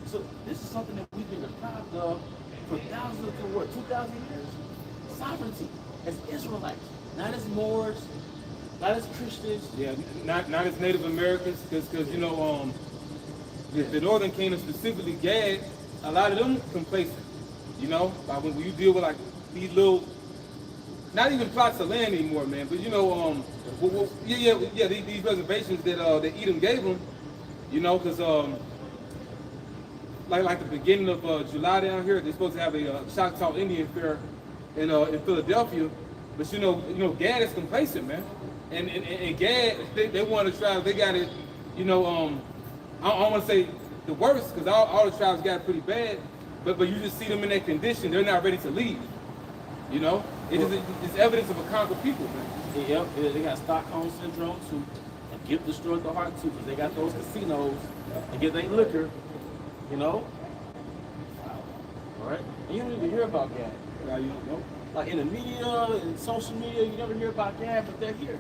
So this is something that we've been deprived of for thousands of 2,000 years. Sovereignty as Israelites, not as Moors, not as Christians. Yeah, not as Native Americans, because the Northern Kingdom, specifically Gad, a lot of them complacent. Like when you deal with like these little, not even plots of land anymore, man. But these reservations that Edom gave them, because like the beginning of July down here, they're supposed to have a Choctaw Indian fair in Philadelphia. But Gad is complacent, man. And Gad, they want to try. They got it. I don't want to say the worst, because all the tribes got it pretty bad. But you just see them in that condition. They're not ready to leave. It's evidence of a conquered people, man. Yep, they got Stockholm syndrome too. And Gift destroyed the heart too, because they got those casinos and get their liquor. All right. And you don't even hear about Gad. Like in the media and social media, you never hear about Gad, but they're here.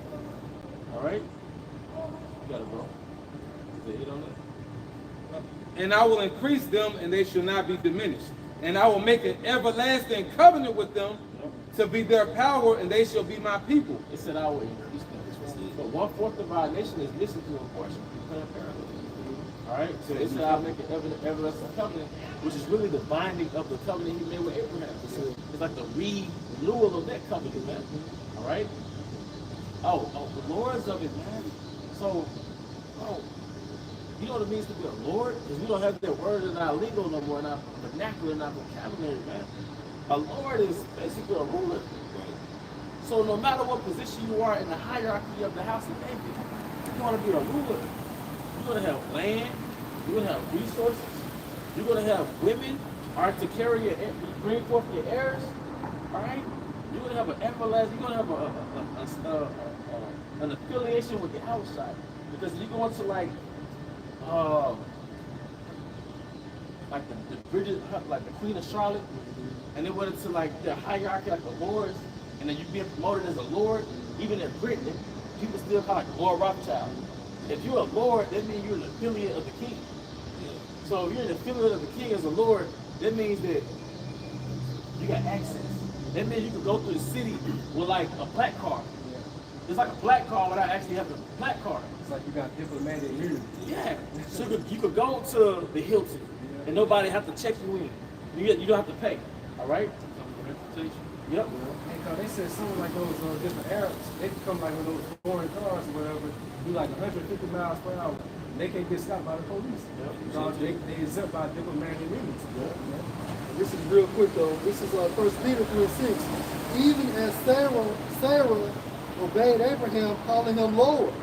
All right. You got it, bro. Is it hit on that? And I will increase them, and they shall not be diminished. And I will make an everlasting covenant with them to be their power, and they shall be my people. It said I will increase them. But 1/4 of our nation is missing to a portion. All right. So it said I'll make an everlasting covenant, which is really the binding of the covenant he made with Abraham. It's like the renewal of that covenant, man. All right. Oh, the lords of it, man. So, you know what it means to be a lord? Because we don't have that word in our lingo no more, in our vernacular, in our vocabulary, man. A lord is basically a ruler. So no matter what position you are in the hierarchy of the house of David, you want to be a ruler. You're going to have land, you're going to have resources, you're going to have women to carry bring forth your heirs, all right? You're going to have an everlasting, you're going to have an affiliation with the outside. Because you go into like the Bridget, like the Queen of Charlotte, and then went into like the hierarchy, like the lords, and then you being promoted as a lord. Even in Britain, people still call it Lord Rothschild. If you're a lord, that means you're an affiliate of the king. So if you're an affiliate of the king as a lord, that means that you got access. That means you can go through the city with like a black card. It's like a black card without actually having a black card. It's like you got diplomatic immunity. Yeah. So you could go to the Hilton and nobody have to check you in. You don't have to pay. All right? Yep. And they said something like those different Arabs, they can come like with those foreign cars or whatever, do like 150 miles per hour. And they can't get stopped by the police. Because they exempt by diplomatic immunity. This is real quick though. This is 1 Peter 3:6. Even as Sarah obeyed Abraham, calling him Lord.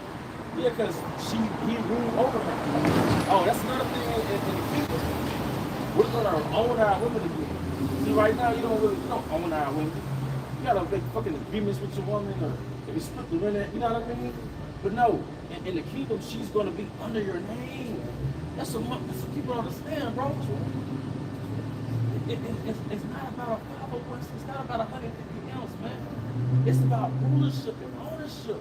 Yeah, because he ruled over her. Oh, that's another thing in the kingdom. We're gonna own our women again. See, right now you don't own our women. You gotta make fucking agreements with your woman, or if you split the rent, you know what I mean? But no, in the kingdom, she's gonna be under your name. That's what people don't understand, bro. It's not about a 501. It's not about 150 else, man. It's about rulership and ownership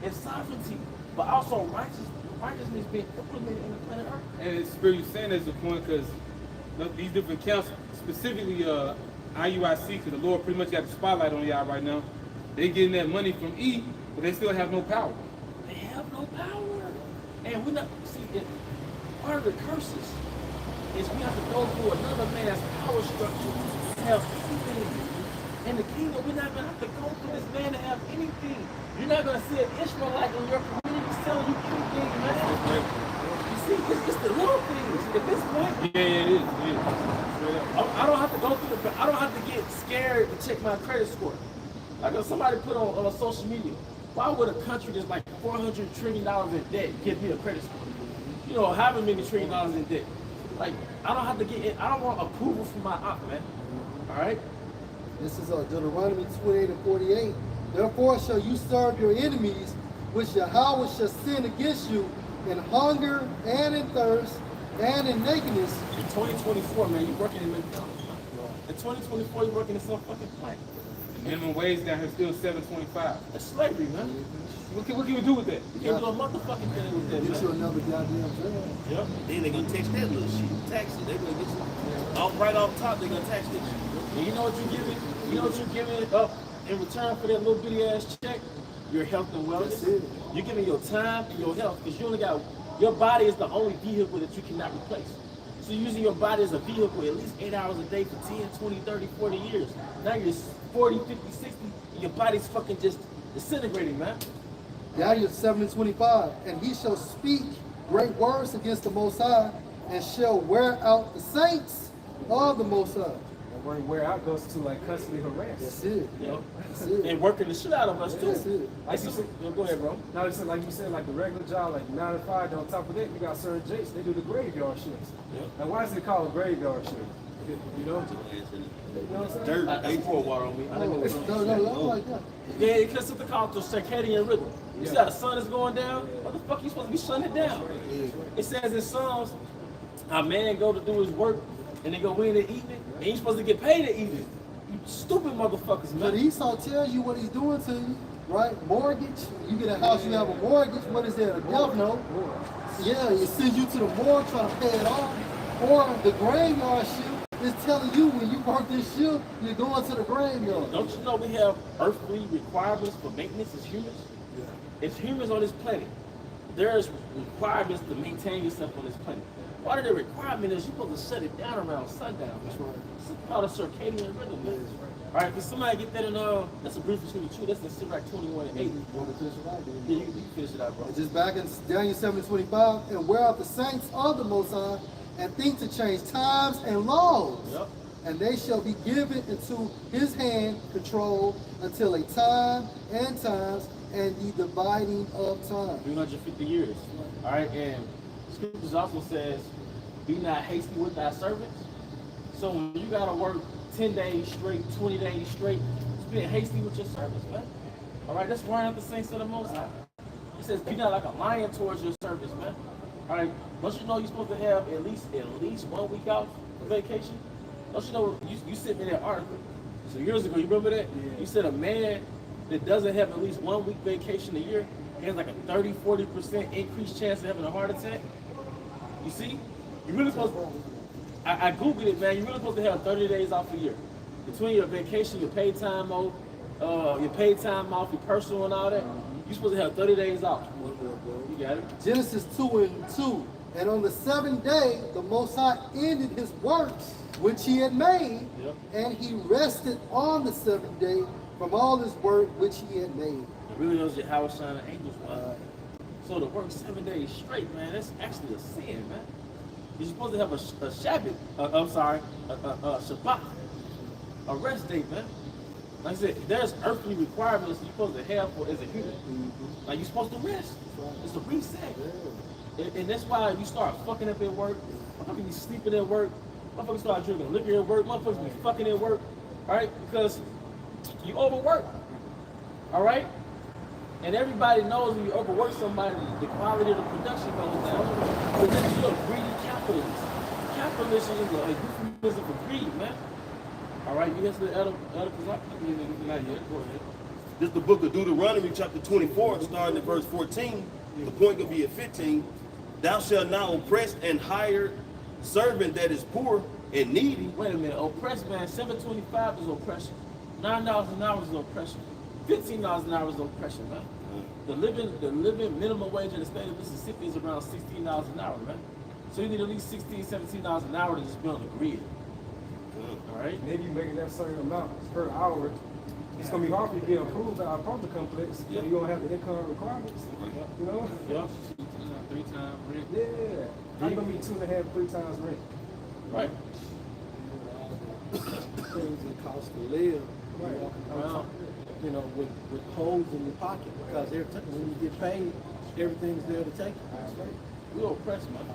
and sovereignty, but also righteousness being implemented in the planet Earth. And it's Spirit saying that's the point, because these different camps, specifically IUIC, because the Lord pretty much got the spotlight on y'all right now. They getting that money from E, but they still have no power. They have no power. And we're not, see, part of the curses is we have to go through another man's power structure to have anything. In the kingdom, we're not going to have to go through this man to have anything. You're not going to see an Israelite in your community telling you anything, man. You see, it's the little things at this point. Yeah, it is. It is. I don't have to go through the, I don't have to get scared to check my credit score. Like somebody put on social media, why would a country that's like $400 trillion in debt give me a credit score? You know, however many $1 trillion in debt. Like, I don't have to get in, I don't want approval from my aunt, man. All right? This is Deuteronomy 28 and 48. Therefore shall you serve your enemies, which Yahweh shall send against you in hunger and in thirst and in nakedness. In 2024, man, you working in McDonald's. In 2024, you working in some fucking plant. The minimum wage down here is still $7.25. That's slavery, man. What can we do with that? You can't do a motherfucking thing with that, Get you man. another goddamn job. Yep. Then they're gonna tax that little shit. Tax it. They're gonna get you right off top. They're gonna tax that shit. And you know what you're giving? You know what you're giving up in return for that little bitty ass check? Your health and wellness. That's it. You're giving your time and your health because you only got, your body is the only vehicle that you cannot replace. So you're using your body as a vehicle at least 8 hours a day for 10, 20, 30, 40 years. Now you're 40, 50, 60, and your body's fucking just disintegrating, man. Daniel 7 and 25. And he shall speak great words against the Most High, and shall wear out the saints of the Most High. And where out goes to like constantly harass. That's it. You know? That's it. And working the shit out of us too. That's it. Like you said, Go ahead, bro. now it's like you said, like the regular job, like 9 to 5. On top of that, you got certain Jakes, they do the graveyard shifts. Yep. Now, why is it called a graveyard shift? You know what I'm saying? Dirt. They pour water on me. I didn't know. No, like that. Yeah, because something called the circadian rhythm. You see how the sun is going down? What the fuck you supposed to be shutting it down? It says in Psalms, a man go to do his work and they go in the evening, and he's supposed to get paid at evening. You stupid motherfuckers, But man. Esau tells you what he's doing to you, right? Mortgage. You get a house, you have a mortgage. What is that? A death note. Yeah, it sends you to the morgue trying to pay it off. Or the graveyard shift is telling you when you work this shift, you're going to the graveyard. Don't you know we have earthly requirements for maintenance as humans? As humans on this planet, there's requirements to maintain yourself on this planet. Part of the requirement is you're supposed to shut it down around sundown. That's right. It's called a circadian rhythm, man. All right, can somebody get that in, that's a brief between the two. That's in Sirach 21 and 8. You want to finish it out, Yeah, you can finish it out, bro. And just back in Daniel 7:25, and wear out the saints of the Most High, and think to change times and laws. Yep. And they shall be given into his hand control until a time and times and the dividing of time. 350 years. All right, and Scriptures also says, be not hasty with thy servants. So when you gotta work 10 days straight, 20 days straight, just being hasty with your servants, man. All right, that's wearing out the saints of the Most High. It says, be not like a lion towards your servants, man. All right, don't you know you're supposed to have at least 1 week off for vacation? Don't you know, you sent me that article. So years ago, you remember that? Yeah. You said a man that doesn't have at least 1 week vacation a year has like a 30-40% increased chance of having a heart attack. You see? You really supposed to, I Googled it, man. You're really supposed to have 30 days off a year. Between your vacation, your paid time off, your personal and all that, you're supposed to have 30 days off. You got it? Genesis 2:2. And on the 7th day, the Most High ended his works which he had made, Yep. and he rested on the 7th day from all his work which he had made. It really knows YAHAWASHI and angels. So to work 7 days straight, man, that's actually a sin, man. You're supposed to have a Shabbat, a Shabbat, a rest day, man. Like I said, there's earthly requirements you're supposed to have for as a human. Like you're supposed to rest. It's a reset. And that's why you start fucking up at work. Motherfuckers be sleeping at work. Motherfuckers start drinking liquor at work. Motherfuckers be fucking at work. All right? Because you overwork. All right? And everybody knows when you overwork somebody, the quality of the production goes down. But then you're a greedy capitalist. Capitalism is a euphemism for greed, man. All right, you guys the other not yet. Go ahead. This is the book of Deuteronomy, chapter 24, starting at verse 14. The point will be at 15. Thou shalt not oppress and hire servant that is poor and needy. Wait a minute, oppressed, man. 725 is oppression. $9 an hour is oppression. $15 an hour is oppression, man. The living minimum wage in the state of Mississippi is around $16 an hour, man. So you need at least $16, $17 an hour to just be on the grid. All right. Maybe you making that certain amount per hour. It's gonna be hard for you to get approved by our apartment complex. Yeah. You don't have the income requirements. You know? Yeah. 3 times rent. Yeah. How you gonna be 2.5, 3 times rent? Right. Things that cost to live. Right. Around, you know, with holes in your pocket, because when you get paid, everything's there to take. We oppressed, man.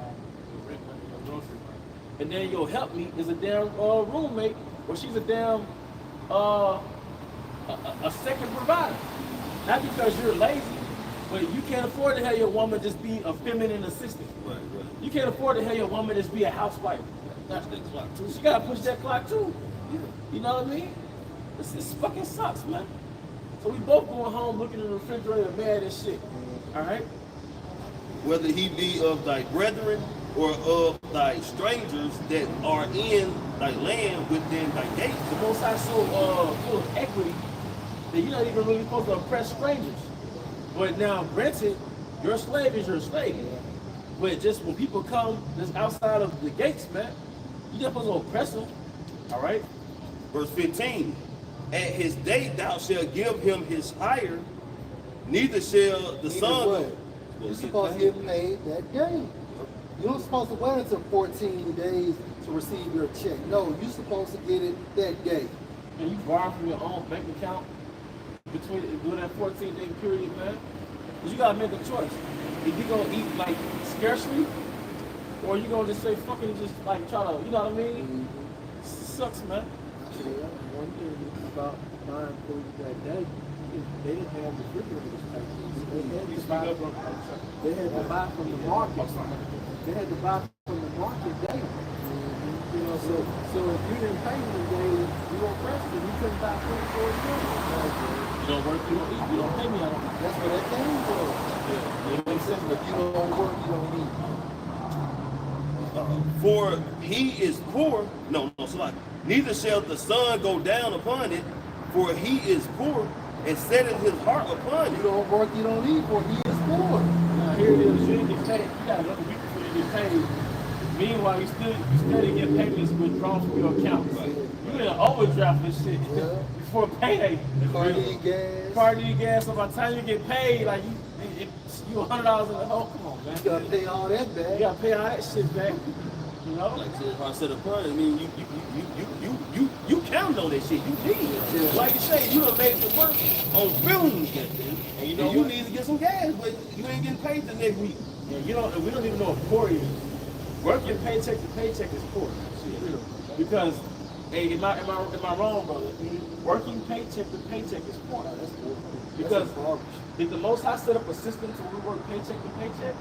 And then your helpmeet is a damn roommate, or she's a damn a second provider. Not because you're lazy, but you can't afford to have your woman just be a feminine assistant. Right. You can't afford to have your woman just be a housewife. That's that clock too. She gotta push that clock too. You know what I mean? This fucking sucks, man. So we both going home looking in the refrigerator mad as shit. All right? Whether he be of thy brethren or of thy strangers that are in thy land within thy gates. The Most High so full of equity that you're not even really supposed to oppress strangers. But now, granted, your slave is your slave. But just when people come that's outside of the gates, man, you're not supposed to oppress them. All right? Verse 15. At his date thou shalt give him his hire, neither shall the son. You're supposed to get paid that day. You're not supposed to wait until 14 days to receive your check. No, you're supposed to get it that day. And you borrow from your own bank account during that 14-day period, man. Because you gotta make a choice. If you're gonna eat like scarcely, or you gonna just say fucking just like try to, you know what I mean? Sucks, man. Actually, one thing about buying food that day, they didn't have refrigerators back then. They had to buy from the market. They had to buy from the market daily. You know, so if you didn't pay them daily, you were oppressed and you couldn't buy food for a year. You don't work, you don't eat. You don't pay me, I don't eat. That's where that came from. Yeah. It makes sense, but if you don't work, you don't eat. For he is poor. So like, neither shall the sun go down upon it, for he is poor, and setting his heart upon You it. don't work, you don't eat, for he is poor. Now here it is, you didn't get paid. You got another week before you get paid. Meanwhile, you still didn't get payments withdrawn from your account. You in an overdraft this shit before payday. Car need gas. Car need gas. So by the time you get paid, like you $100 in the hole. Come on, man. You gotta pay all that back. You gotta pay all that shit back. You know? Like if I said upon, I mean you count on that shit. You need it. Yeah. Like you say, you done made the work on filling that thing, and you know you need to get some gas, but you ain't getting paid the next week. Yeah, we don't even know what poor is. Working paycheck to paycheck is poor. Because, hey, am I wrong, brother? Working paycheck to paycheck is poor. Because did the Most High set up a system to work paycheck to paycheck?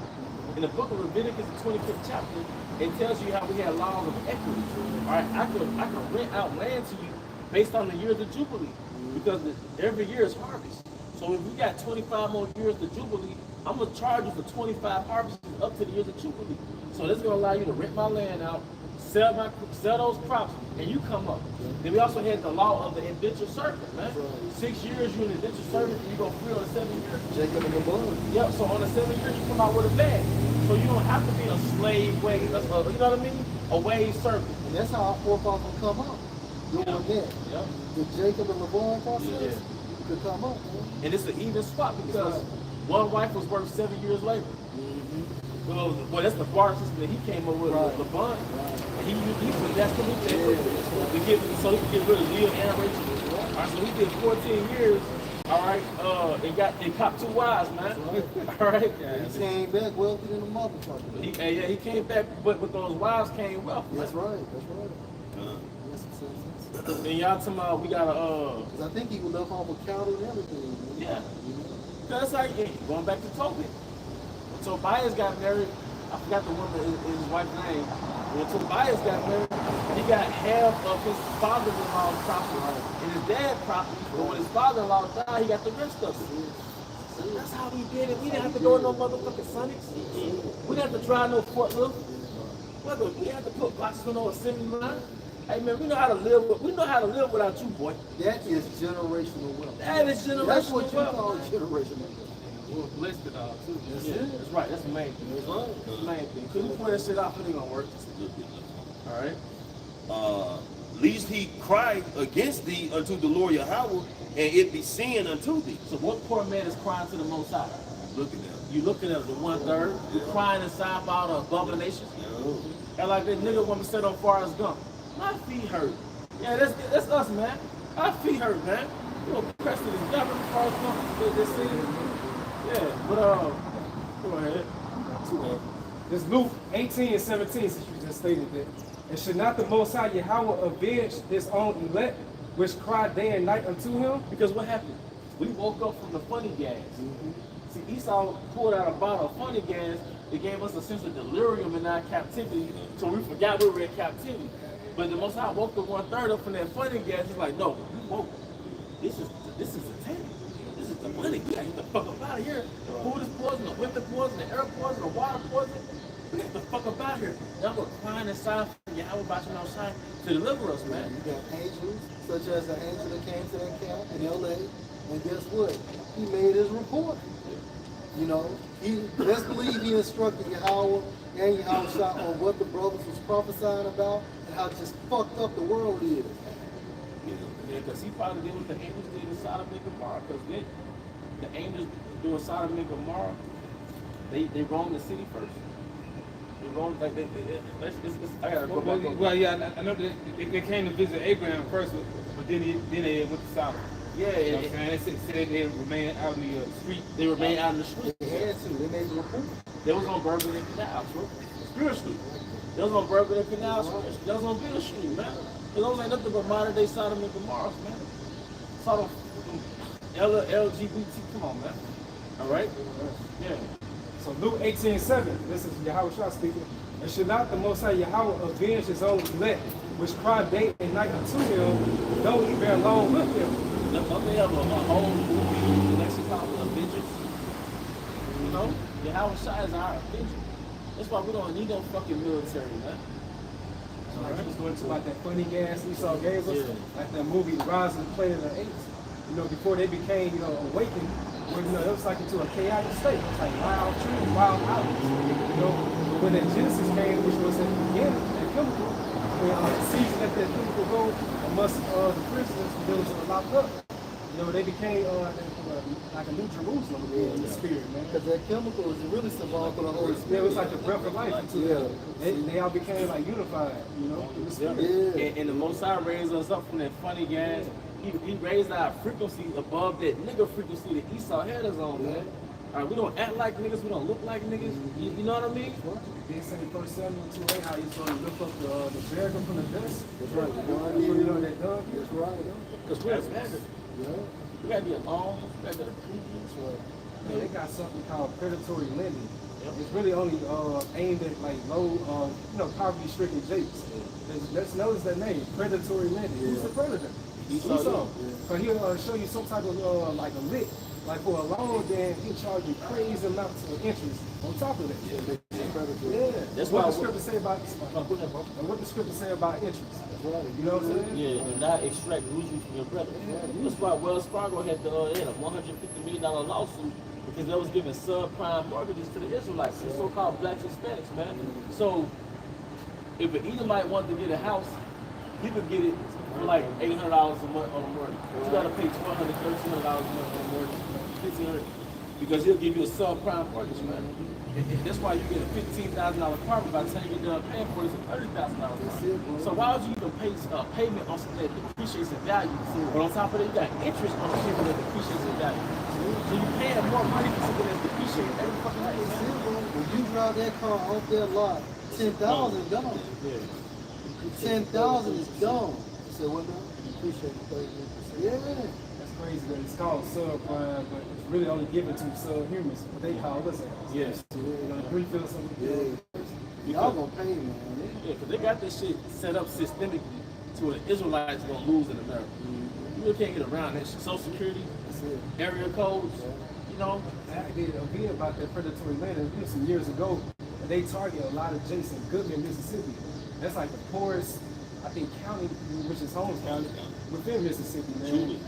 In the book of Leviticus, the 25th chapter, it tells you how we had laws of equity. All right, I could rent out land to you based on the years of Jubilee, because every year is harvest. So if we got 25 more years of Jubilee, I'm gonna charge you for 25 harvests up to the years of Jubilee. So this is gonna allow you to rent my land out, sell those crops, and you come up. Then we also had the law of the indentured servant, man. 6 years you're an indentured servant, and you go free on the 7 years. Jacob and the blood. Yep. So on the 7 years you come out with a bag. So you don't have to be a slave wage, you know what I mean? A wage servant. And that's how our forefathers come up. Doing that. Yep. The Jacob and LeBron process could come up. Man. And it's an even swap because one wife was worth 7 years labor. Well, that's the bar system that he came up with LeBron. And he put that to so he could get rid of Leah and Rachel. All right, so he did 14 years. All right, and caught 2 wives, man. All right. He came back wealthy than a motherfucker. He came back, but with those wives came wealth. That's right. Yes, And y'all talking about we gotta because I think he was left off with cattle and everything. Yeah. That's like going back to Tobit. When Tobias got married, I forgot the woman his wife's name. When Tobias got married, he got half of his father-in-law's property and his dad's property. But when his father-in-law died, he got the rest of it. That's how we did it. We didn't have to go to no motherfucking Sonics. We didn't have to drive no forklift. We didn't have to put boxes on no assembly line. Hey man, we know how to live. We know how to live without you, boy. That is generational wealth. That is generational That's what you wealth. call generational wealth. We're blessed it all too. That's Yeah, it. that's right. That's the main thing. That's right. That's the main thing. Couldn't point that shit out, it ain't gonna work. All right. Lest he cry against thee unto the Lord Yahweh, and it be sin unto thee. So what poor man is crying to the Most High? Look at that. You looking at the 1/3. You crying inside about abominations. And like that nigga want to set on Forrest Gump. My feet hurt. Yeah, that's us, man. Our feet hurt, man. You know, pressed to this government, Forrest Gump. This city. Yeah, but go ahead. This Luke 18 and 17, since you just stated that. And should not the Most High Yahweh avenge his own elect, which cry day and night unto him? Because what happened? We woke up from the funny gas. See, Esau pulled out a bottle of funny gas. It gave us a sense of delirium in our captivity, so we forgot we were in captivity. But the Most High woke the 1/3 up from that funny gas. It's like, no, you woke. This is the tank. This is the money. We gotta get the fuck up out of here. The food is poison, the winter poison, the air poison, the water poison. We get the fuck up out of here. Now we're crying inside for Yahweh Bashim outside to deliver us, man. You got angels, such as the angel that came to that camp in LA, and guess what? He made his report. You know, he best believe he instructed Yahweh and Yahweh on what the brothers was prophesying about and how just fucked up the world is. Yeah, because he probably did what the angels did in Sodom and Gomorrah. Because the angels doing Sodom and Gomorrah, they roamed the city first. They roamed like I gotta go back. Well, yeah, I know they came to visit Abraham first, but then they went to Sodom. Yeah, You know what I'm saying? They said they remained out in the street. they remained out in the street. They had to. They made the report. They was on Berkeley and Canal spiritually. They was on Berkeley and Canal spiritually. They was on Bill Street, man. Those ain't nothing but modern day Sodom and Gomorrah, man. Sodom, LGBT, come on, man. All right? Yeah. So Luke 18:7, this is Yahweh speaking. And should not the Most High Yahweh avenge his own elect, which cry day and night unto him, though he bear long with him? Don't they have a whole movie that actually called Avengers? You know? Yahweh Shai is our Avenger. That's why we don't need no fucking military, man. So I was going to like that funny gas Esau gave us, Yeah. like that movie Rise of the Planet of the Apes. You know, before they became, awakened, where, it was like into a chaotic state. It's like wild trees, wild houses. You know, when that Genesis came, which was at the beginning, that chemical, when the season let that chemical go amongst the prisoners, they was locked up. You know, they became like a new Jerusalem in the spirit, man. Because that chemical is really symbolic of the Holy Yeah, Spirit. it was like the breath of life into them. They all became like unified, in the spirit. Yeah. And the Most High raised us up from that funny gas. He raised our frequency above that nigga frequency that Esau had us on, man. All right, we don't act like niggas, we don't look like niggas. You know what I mean? Then say 1 Samuel 2:8, how he's going to lift up the dragon from the dust. That's right. Put it on that dog. That's right. Because we're better. Yeah. We gotta be alone. We gotta be That's right. Man, they got something called predatory lending. It's really only aimed at like low, poverty-stricken jakes. Let's notice that name, predatory lending. Who's the predator? Esau. So he'll show you some type of like a lick, like for a loan, then he'll charge you crazy amounts of interest on top of that. Yeah. That's what why the scripture say about what the scripture say about interest. You know what I'm saying? Yeah, and not extract usury from your brother. That's why Wells Fargo had a $150 million lawsuit because they was giving subprime mortgages to the Israelites, the so-called blacks and Hispanics, man. So if an Edomite wanted to get a house, he could get it for like $800 a month on a mortgage. You gotta pay $1,200, $1,300 a month on a mortgage, $1,500, because he'll give you a subprime mortgage, man. And that's why you get a $15,000 apartment by the time you're done paying for it, it's a $30,000. So why would you even pay payment on something that depreciates in value? But on top of that, you got interest on something that depreciates in value. So you're paying more money for something that's depreciating every fucking day, man. When you drive that car off that lot, 10,000 is gone. 10,000 is gone. You said what now? Appreciate it. Yeah. That's crazy that it's called subprime, but it's really only given to subhumans, what they call us. Yes. We feel something. Yeah. Y'all gonna pay, man. Yeah, because they got this shit set up systemically to where the Israelites gonna lose in America. You really can't get around that shit. Social Security, area codes, you know. I did a video about that predatory lending some years ago, and they target a lot of Jason Goodman, Mississippi. That's like the poorest I think county, which is Holmes County, within Mississippi, man.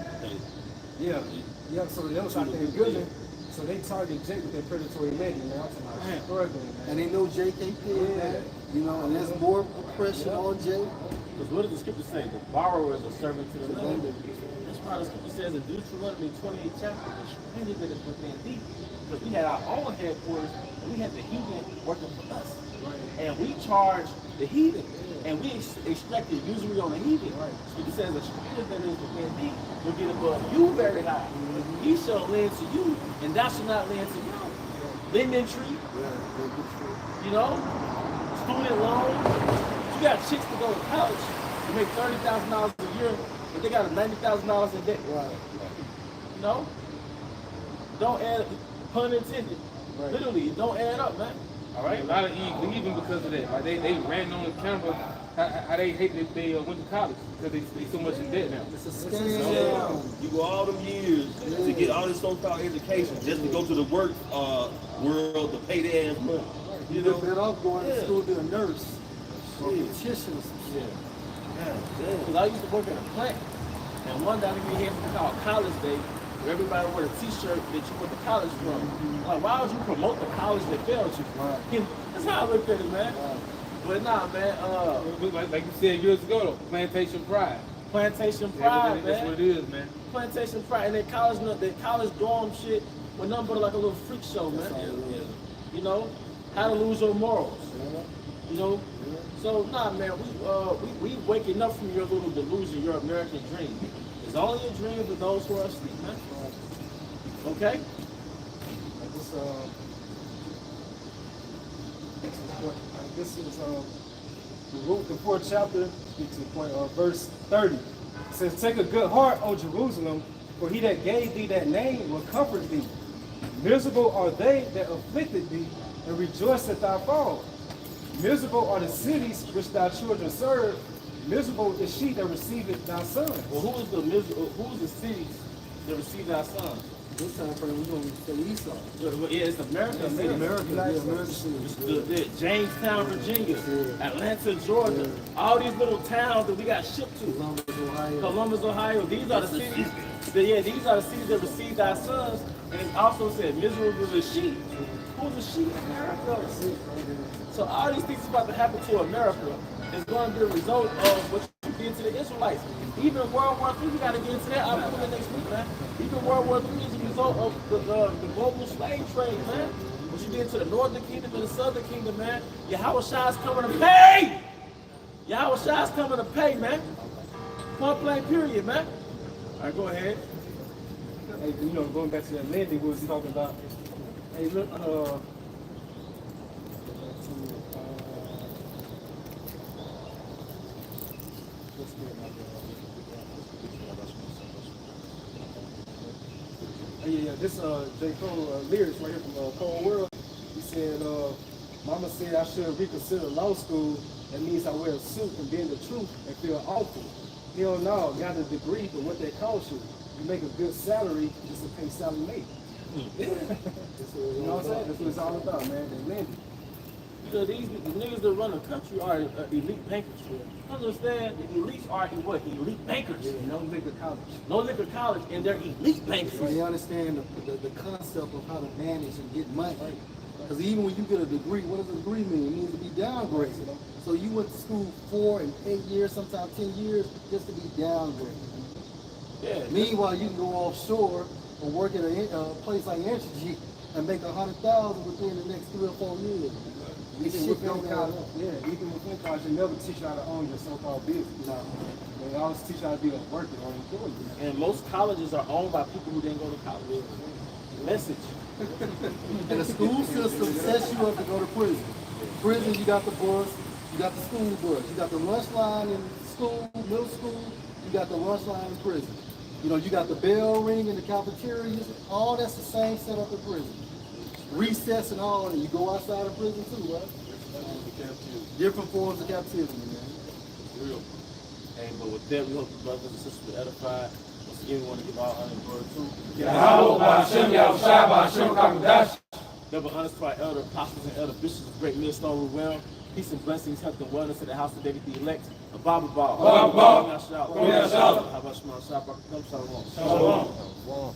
Yeah, yeah. So they was out there in Goodland. So they target Jake with their predatory lending, man. I'm talking about struggling, man. And they know Jake ain't paid back, you know, and there's more oppression on Jake. Because what does the scripture say? The borrower is a servant to the lender. That's why the scripture says in Deuteronomy 28 chapter, the stranger that is within thee. Because we had our own headquarters, and we had the heathen working for us. And we charged the heathen. And we extracted usury on the heathen. Scripture says a stranger that is within thee will get above you very high. He shall lend to you, and thou shalt not lend to him. Lending tree, you know, student loan. You got chicks to go to college to make $30,000 a year, but they got $90,000 in debt. Right. You know? Don't add, pun intended. Literally, it don't add up, man. All right, a lot of even because of that, like they ran on the camera how they hate that they went to college because they so much in debt now. It's a scam. You go all them years to get all this so-called education just to go to the work world to pay their ass money. You know, better off going to school to be a nurse or a beautician or some shit. Because I used to work in a plant, and one day we had something called college day, where everybody wore a t-shirt that you went to college from. Like, why would you promote the college that failed you? That's how I looked at it, man. But nah, man. Like you said years ago, though, plantation pride. Plantation pride, man. That's what it is, man. Plantation pride, and their college dorm shit was nothing but like a little freak show, man. You know, how to lose your morals. You know, so nah, man. We waking up from your little delusion, your American dream. It's only a dream for those who are asleep, man. Okay. This is the 4th chapter, speaks to the point of verse 30. It says, "Take a good heart, O Jerusalem, for he that gave thee that name will comfort thee. Miserable are they that afflicted thee, and rejoice at thy fall. Miserable are the cities which thy children serve. Miserable is she that receiveth thy sons." Well, who is the cities that receive thy sons? This time frame, we're going to say Esau. Yeah, it's American cities. America. Jamestown, Virginia, Atlanta, Georgia, all these little towns that we got shipped to. Columbus, Ohio. These are the cities. These are the cities that received our sons. And it also said, miserable is she. Who's the she? America. So all these things about to happen to America is going to be a result of what you did to the Israelites. Even World War III, we got to get into that. I'll put it next week, man. Even World War III is a result of the global slave trade, man. What you did to the northern kingdom and the southern kingdom, man. YAHAWASHI is coming to pay. YAHAWASHI is coming to pay, man. Point blank period, man. All right, go ahead. Hey, you know, going back to that lending we was talking about. Hey, look, this J. Cole lyrics right here from Cold World. He said, "Mama said I should reconsider law school. That means I wear a suit and bend the truth and feel awful. Hell no, got a degree, but what that costs you? You make a good salary just to pay salary mate." You know what I'm saying? That's what it's all about, man. They lending. Because the niggas that run the country are elite bankers. Understand? The elites are what? Elite bankers. No liquor college. No liquor college, and they're elite bankers. So they understand the concept of how to manage and get money. Because even when you get a degree, what does a degree mean? It means to be downgraded. So you went to school 4 and 8 years, sometimes 10 years, just to be downgraded. Yeah. Meanwhile, you can go offshore or work at a place like Energy and make $100,000 within the next 3 or 4 years. Even within college, even within college, they never teach you how to own your so-called business. No. They always teach you how to be a worker or employee. And most colleges are owned by people who didn't go to college. Message. And the school system sets you up to go to prison. Prison, you got the bus, you got the school bus, you got the lunch line in school, middle school, you got the lunch line in prison. You know, you got the bell ring in the cafeterias, all that's the same setup in prison. Recess and all, and you go outside of prison too, right? Different forms of captivity, man. Real. Hey, but with that, we hope the brothers and sisters will edify. Once again, we want to give all honor and glory to double honors to our elder apostles and elder bishops of Great Millstone Realm. Peace and blessings, health and wellness to the house of David the elect. A Bible ball. Bible ball. Come out, shout. Come out, shout. How about Shema Shabbat? Shalom. Shalom. Wow.